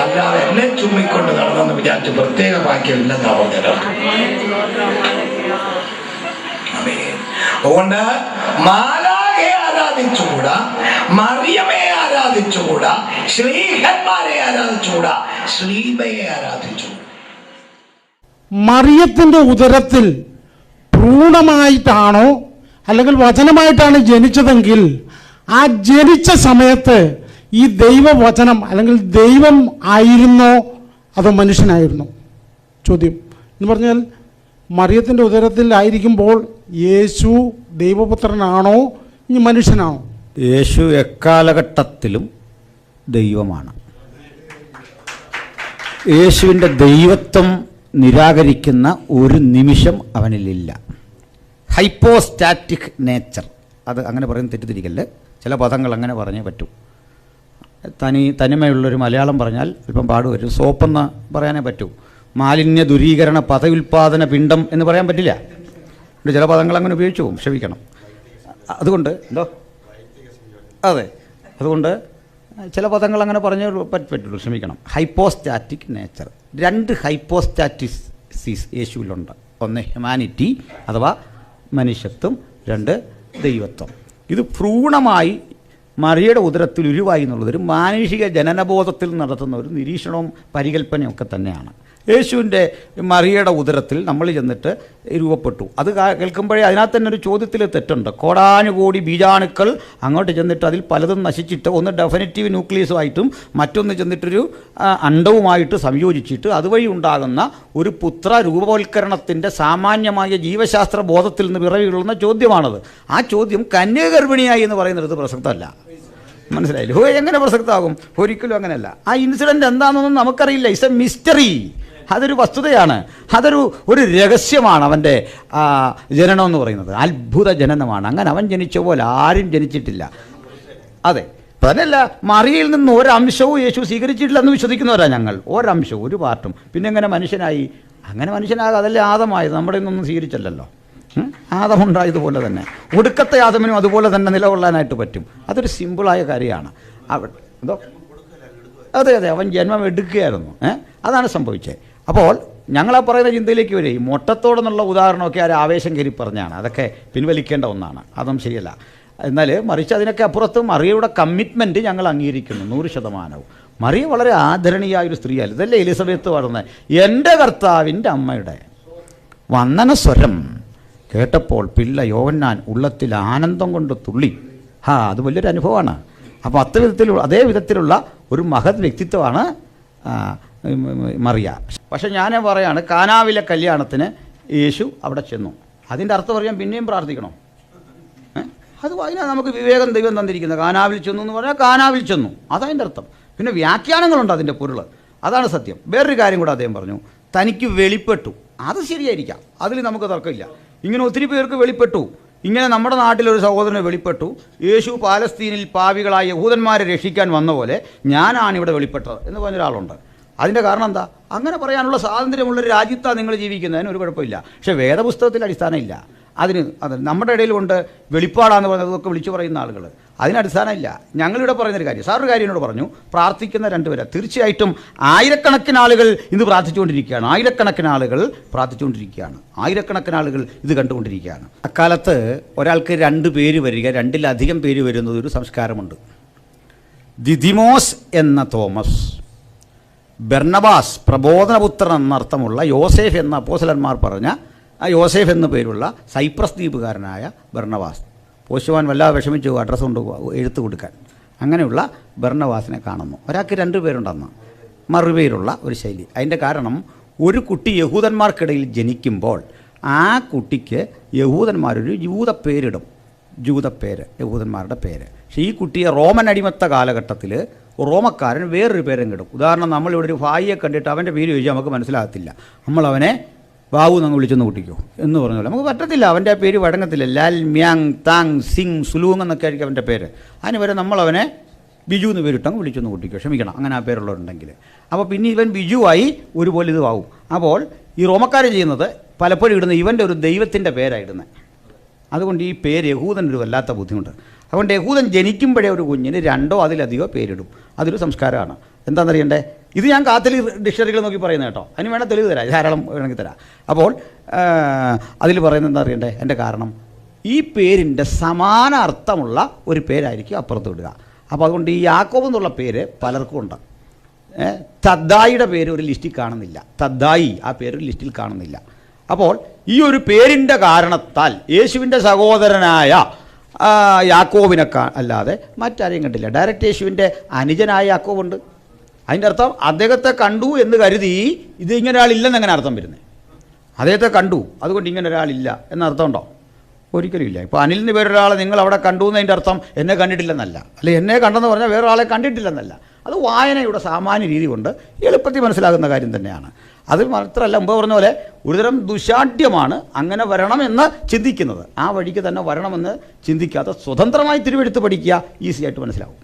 അല്ലാതെ എന്നെ ചുമ്മിക്കൊണ്ട് നടന്നെന്ന് വിചാരിച്ച് പ്രത്യേക ഭാഗ്യമില്ലെന്നാ പറഞ്ഞത്. അതുകൊണ്ട് മാലാഖയെ ആരാധിച്ചുകൂടാ, മറിയമേ ആരാധിച്ചുകൂടാ, ശ്ലീഹന്മാരെ ആരാധിച്ചുകൂടാ, ശ്ലീബയെ ആരാധിച്ചുകൂടാ. മറിയത്തിന്റെ ഉദരത്തിൽ ഭ്രൂണമായിട്ടാണോ അല്ലെങ്കിൽ വചനമായിട്ടാണ് ജനിച്ചതെങ്കിൽ ആ ജനിച്ച സമയത്ത് ഈ ദൈവവചനം അല്ലെങ്കിൽ ദൈവം ആയിരുന്നോ അതോ മനുഷ്യനായിരുന്നോ? ചോദ്യം എന്ന് പറഞ്ഞാൽ മറിയത്തിൻ്റെ ഉദരത്തിൽ ആയിരിക്കുമ്പോൾ യേശു ദൈവപുത്രനാണോ ഇനി മനുഷ്യനാണോ? യേശു എക്കാലഘട്ടത്തിലും ദൈവമാണ്. യേശുവിൻ്റെ ദൈവത്വം നിരാകരിക്കുന്ന ഒരു നിമിഷം അവനിലില്ല. ഹൈപ്പോസ്റ്റാറ്റിക് നേച്ചർ, അത് അങ്ങനെ പറയുന്ന തെറ്റിദ്ധരിക്കല്ലേ. ചില പദങ്ങൾ അങ്ങനെ പറഞ്ഞേ പറ്റൂ. തനിമയുള്ളൊരു മലയാളം പറഞ്ഞാൽ അല്പം പാടുവരും. സോപ്പെന്ന് പറയാനേ പറ്റൂ. മാലിന്യ ദുരീകരണ പദവിൽപാദന പിണ്ഡം എന്ന് പറയാൻ പറ്റില്ല. ചില പദങ്ങൾ അങ്ങനെ ഉപയോഗിച്ചു പോകും, ക്ഷമിക്കണം. അതുകൊണ്ട് എന്തോ അതെ, അതുകൊണ്ട് ചില പദങ്ങൾ അങ്ങനെ പറഞ്ഞേ പറ്റുള്ളൂ, ക്ഷമിക്കണം. ഹൈപ്പോസ്റ്റാറ്റിക് നേച്ചർ, രണ്ട് ഹൈപ്പോസ്റ്റാറ്റിസിസ് യേശുവിലുണ്ട്. ഒന്ന് ഹ്യൂമാനിറ്റി അഥവാ മനുഷ്യത്വം, രണ്ട് ദൈവത്വം. ഇത് ഭ്രൂണമായി മറിയയുടെ ഉദരത്തിൽ ഉരുവായി എന്നുള്ളത് ഒരു മാനുഷിക ജനനബോധത്തിൽ നടത്തുന്ന ഒരു നിരീക്ഷണവും പരികല്പനയും ഒക്കെ തന്നെയാണ്. യേശുവിൻ്റെ മറിയയുടെ ഉദരത്തിൽ നമ്മൾ ചെന്നിട്ട് രൂപപ്പെട്ടു. അത് കേൾക്കുമ്പോഴേ അതിനകത്ത് തന്നെ ഒരു ചോദ്യത്തിൽ തെറ്റുണ്ട്. കോടാനുകോടി ബീജാണുക്കൾ അങ്ങോട്ട് ചെന്നിട്ട് അതിൽ പലതും നശിച്ചിട്ട് ഒന്ന് ഡെഫിനിറ്റീവ് ന്യൂക്ലിയസുമായിട്ടും മറ്റൊന്ന് ചെന്നിട്ടൊരു അണ്ടവുമായിട്ട് സംയോജിച്ചിട്ട് അതുവഴി ഉണ്ടാകുന്ന ഒരു പുത്ര രൂപവൽക്കരണത്തിൻ്റെ സാമാന്യമായ ജീവശാസ്ത്ര ബോധത്തിൽ നിന്ന് പിറവികൊള്ളുന്ന ചോദ്യമാണത്. ആ ചോദ്യം കന്യകഗർഭിണിയായി എന്ന് പറയുന്നത് പ്രസക്തമല്ല. മനസ്സിലായില്ലേ? എങ്ങനെ പ്രസക്തമാകും? ഒരിക്കലും അങ്ങനെയല്ല. ആ ഇൻസിഡൻറ്റ് എന്താണെന്നൊന്നും നമുക്കറിയില്ല. It's A mystery. അതൊരു വസ്തുതയാണ്, ഒരു രഹസ്യമാണ്. അവൻ്റെ ജനനം എന്ന് പറയുന്നത് അത്ഭുത ജനനമാണ്. അങ്ങനെ അവൻ ജനിച്ച പോലെ ആരും ജനിച്ചിട്ടില്ല. അതെ, തന്നെയല്ല, മറിയയിൽ നിന്ന് ഒരംശവും യേശു സ്വീകരിച്ചിട്ടില്ലെന്ന് വിശ്വസിക്കുന്നവരാണ് ഞങ്ങൾ. ഒരംശവും, ഒരു പാർട്ടും. പിന്നെ എങ്ങനെ മനുഷ്യനായി? അങ്ങനെ മനുഷ്യനാകാം, അതല്ലേ ആദമായത്. നമ്മുടെ ഇന്നൊന്നും സ്വീകരിച്ചല്ലോ. ആദമുണ്ടായതുപോലെ തന്നെ ഒടുക്കത്തെ ആദമിനും അതുപോലെ തന്നെ നിലകൊള്ളാനായിട്ട് പറ്റും. അതൊരു സിമ്പിളായ കാര്യമാണ്. എന്തോ അതെ, അവൻ ജന്മം എടുക്കുകയായിരുന്നു. അതാണ് സംഭവിച്ചത്. അപ്പോൾ ഞങ്ങളാ പറയുന്ന ചിന്തയിലേക്ക് വരെ ഈ മൊട്ടത്തോടെന്നുള്ള ഉദാഹരണമൊക്കെ ആ ആവേശം കയറി പറഞ്ഞാണ്. അതൊക്കെ പിൻവലിക്കേണ്ട ഒന്നാണ്, അതൊന്നും ശരിയല്ല. എന്നാൽ മറിച്ച് അതിനൊക്കെ അപ്പുറത്ത് മറിയയുടെ കമ്മിറ്റ്മെൻറ്റ് ഞങ്ങൾ അംഗീകരിക്കുന്നു 100%. മറിയ വളരെ ആദരണീയായൊരു സ്ത്രീയല്ല. ഇതല്ലേ എലിസബത്ത് പറഞ്ഞത്, എൻ്റെ കർത്താവിൻ്റെ അമ്മയുടെ വന്ദന സ്വരം കേട്ടപ്പോൾ പിള്ള യോവന്നാൻ ഉള്ളത്തിൽ ആനന്ദം കൊണ്ട് തുള്ളി. അത് വലിയൊരു അനുഭവമാണ്. അപ്പോൾ അതേ വിധത്തിലുള്ള ഒരു മഹത് വ്യക്തിത്വമാണ് മറിയ. പക്ഷെ ഞാൻ പറയാണ്, കാനാവിലെ കല്യാണത്തിന് യേശു അവിടെ ചെന്നു. അതിൻ്റെ അർത്ഥം പറയാൻ പിന്നെയും പ്രാർത്ഥിക്കണം. അത് അതിനാ നമുക്ക് വിവേകം ദൈവം തന്നിരിക്കുന്നത്. കാനാവിൽ ചെന്നു എന്ന് പറഞ്ഞാൽ കാനാവിൽ ചെന്നു, അതതിൻ്റെ അർത്ഥം. പിന്നെ വ്യാഖ്യാനങ്ങളുണ്ട് അതിൻ്റെ പൊരുൾ, അതാണ് സത്യം. വേറൊരു കാര്യം കൂടെ അദ്ദേഹം പറഞ്ഞു, തനിക്ക് വെളിപ്പെട്ടു. അത് ശരിയായിരിക്കാം, അതിൽ നമുക്ക് തർക്കമില്ല. ഇങ്ങനെ ഒത്തിരി പേർക്ക് വെളിപ്പെട്ടു. ഇങ്ങനെ നമ്മുടെ നാട്ടിലൊരു സഹോദരന് വെളിപ്പെട്ടു, യേശു പാലസ്തീനിൽ പാപികളായ യഹൂദന്മാരെ രക്ഷിക്കാൻ വന്ന പോലെ ഞാനാണ് ഇവിടെ വെളിപ്പെട്ടത് എന്ന് പറഞ്ഞൊരാളുണ്ട്. അതിൻ്റെ കാരണം എന്താ? അങ്ങനെ പറയാനുള്ള സ്വാതന്ത്ര്യമുള്ളൊരു രാജ്യത്താണ് നിങ്ങൾ ജീവിക്കുന്നതിന് ഒരു കുഴപ്പമില്ല. പക്ഷേ വേദപുസ്തകത്തിൽ അടിസ്ഥാനമില്ല അതിന്. അത് നമ്മുടെ ഇടയിൽ കൊണ്ട് വെളിപ്പാടാന്ന് പറയുന്നതൊക്കെ വിളിച്ചു പറയുന്ന ആളുകൾ, അതിന് അടിസ്ഥാനമില്ല. ഞങ്ങളിവിടെ പറയുന്നൊരു കാര്യം, സാറൊരു കാര്യം എന്നോട് പറഞ്ഞു, പ്രാർത്ഥിക്കുന്ന രണ്ടുപേരെ. തീർച്ചയായിട്ടും ആയിരക്കണക്കിന് ആളുകൾ ഇന്ന് പ്രാർത്ഥിച്ചുകൊണ്ടിരിക്കുകയാണ്, ആയിരക്കണക്കിന് ആളുകൾ പ്രാർത്ഥിച്ചുകൊണ്ടിരിക്കുകയാണ്, ആയിരക്കണക്കിന് ആളുകൾ ഇത് കണ്ടുകൊണ്ടിരിക്കുകയാണ്. അക്കാലത്ത് ഒരാൾക്ക് 2 പേര് വരിക, 2-ലധികം പേര് വരുന്നത് ഒരു സംസ്കാരമുണ്ട്. ദിദിമോസ് എന്ന തോമസ്, ബർണബാസ് പ്രബോധനപുത്രൻ എന്നർത്ഥമുള്ള യോസേഫ് എന്ന അപ്പോസ്തലന്മാർ പറഞ്ഞ ആ യോസേഫ് എന്ന പേരുള്ള സൈപ്രസ് ദ്വീപുകാരനായ ബർണബാസ്. പോസ്റ്റ്മാൻ വല്ലാതെ വിഷമിച്ചു അഡ്രസ്സ് കൊണ്ട് എഴുത്ത് കൊടുക്കാൻ. അങ്ങനെയുള്ള ബർണബാസിനെ കാണുന്നു. ഒരാൾക്ക് 2 പേരുണ്ടെന്ന്, മറുപേരുള്ള ഒരു ശൈലി. അതിൻ്റെ കാരണം, ഒരു കുട്ടി യഹൂദന്മാർക്കിടയിൽ ജനിക്കുമ്പോൾ ആ കുട്ടിക്ക് യഹൂദന്മാരൊരു ജൂതപ്പേരിടും, ജൂതപ്പേര്, യഹൂദന്മാരുടെ പേര്. പക്ഷേ ഈ കുട്ടിയെ റോമൻ അടിമത്ത കാലഘട്ടത്തിൽ റോമക്കാരൻ വേറൊരു പേരും കിടും. ഉദാഹരണം, നമ്മളിവിടെ ഒരു ഭായിയെ കണ്ടിട്ട് അവൻ്റെ പേര് ചോദിച്ചാൽ നമുക്ക് മനസ്സിലാകത്തില്ല. നമ്മളവനെ ബാബു നമ്മൾ വിളിച്ചൊന്ന് കൂട്ടിക്കോ എന്ന് പറഞ്ഞ നമുക്ക് പറ്റത്തില്ല, അവൻ്റെ പേര് വഴങ്ങത്തില്ല. ലാൽ, മ്യാങ്, താങ്, സിങ്, സുലൂങ് എന്നൊക്കെ ആയിരിക്കും അവൻ്റെ പേര്. അതിന് വരെ നമ്മളവനെ ബിജു എന്ന് പേരിട്ടങ്ങ് വിളിച്ചൊന്ന് കൂട്ടിക്കോ, ക്ഷമിക്കണം, അങ്ങനെ ആ പേരുള്ളവരുണ്ടെങ്കിൽ. അപ്പോൾ പിന്നെ ഇവൻ ബിജുവായി ഒരുപോലെ ഇതുമാവും. അപ്പോൾ ഈ റോമക്കാർ ചെയ്യുന്നത് പലപ്പോഴും ഇടുന്ന ഇവൻ്റെ ഒരു ദൈവത്തിൻ്റെ പേരായിടുന്നത്. അതുകൊണ്ട് ഈ പേര് യഹൂദനൊരു വല്ലാത്ത ബുദ്ധിമുട്ട്. അതുകൊണ്ട് യഹൂദൻ ജനിക്കുമ്പോഴേ ഒരു കുഞ്ഞിന് 2 അതിലധികമോ പേരിടും. അതൊരു സംസ്കാരമാണ്. എന്താണെന്നറിയണ്ടേ? ഇത് ഞാൻ കാത്തലിക് ഡിക്ഷണറികൾ നോക്കി പറയുന്നത് കേട്ടോ. അതിന് വേണം തെളിവ് തരാം, ധാരാളം വേണമെങ്കിൽ തരാം. അപ്പോൾ അതിൽ പറയുന്നത് എന്താ അറിയണ്ടേ? എൻ്റെ കാരണം, ഈ പേരിൻ്റെ സമാന അർത്ഥമുള്ള ഒരു പേരായിരിക്കും അപ്പുറത്ത് വിടുക. അപ്പോൾ അതുകൊണ്ട് ഈ യാക്കോബ് എന്നുള്ള പേര് പലർക്കും ഉണ്ട്. തദ്ദായിയുടെ പേര് ഒരു ലിസ്റ്റിൽ കാണുന്നില്ല, തദ്ദായി ആ പേര് ഒരു ലിസ്റ്റിൽ കാണുന്നില്ല. അപ്പോൾ ഈ ഒരു പേരിൻ്റെ കാരണത്താൽ യേശുവിൻ്റെ സഹോദരനായ യാക്കോബിനെ അല്ലാതെ മറ്റാരെയും കണ്ടില്ല. ഡയറക്റ്റ് യേശുവിൻ്റെ അനുജനായ യാക്കോബുണ്ട്. അതിൻ്റെ അർത്ഥം അദ്ദേഹത്തെ കണ്ടു എന്ന് കരുതി ഇത് ഇങ്ങനെ ഒരാളില്ലെന്ന് എങ്ങനെ അർത്ഥം വരുന്നത്? അദ്ദേഹത്തെ കണ്ടു, അതുകൊണ്ട് ഇങ്ങനെ ഒരാളില്ല എന്നർത്ഥം ഉണ്ടോ? ഒരിക്കലും ഇല്ല. ഇപ്പോൾ അനിലിന് വേറൊരാളെ നിങ്ങൾ അവിടെ കണ്ടു എന്നതിൻ്റെ അർത്ഥം എന്നെ കണ്ടിട്ടില്ലെന്നല്ല, അല്ലെ എന്നെ കണ്ടെന്ന് പറഞ്ഞാൽ വേറൊരാളെ കണ്ടിട്ടില്ലെന്നല്ല. അത് വായനയുടെ സാമാന്യ രീതി കൊണ്ട് എളുപ്പത്തിൽ മനസ്സിലാകുന്ന കാര്യം തന്നെയാണ്. അത് മാത്രമല്ല, മുമ്പ് പറഞ്ഞ പോലെ ഒരുതരം ദുശാഠ്യമാണ് അങ്ങനെ വരണമെന്ന് ചിന്തിക്കുന്നത്. ആ വഴിക്ക് തന്നെ വരണമെന്ന് ചിന്തിക്കാതെ സ്വതന്ത്രമായി തിരുവെടുത്ത് പഠിക്കുക, ഈസിയായിട്ട് മനസ്സിലാവും.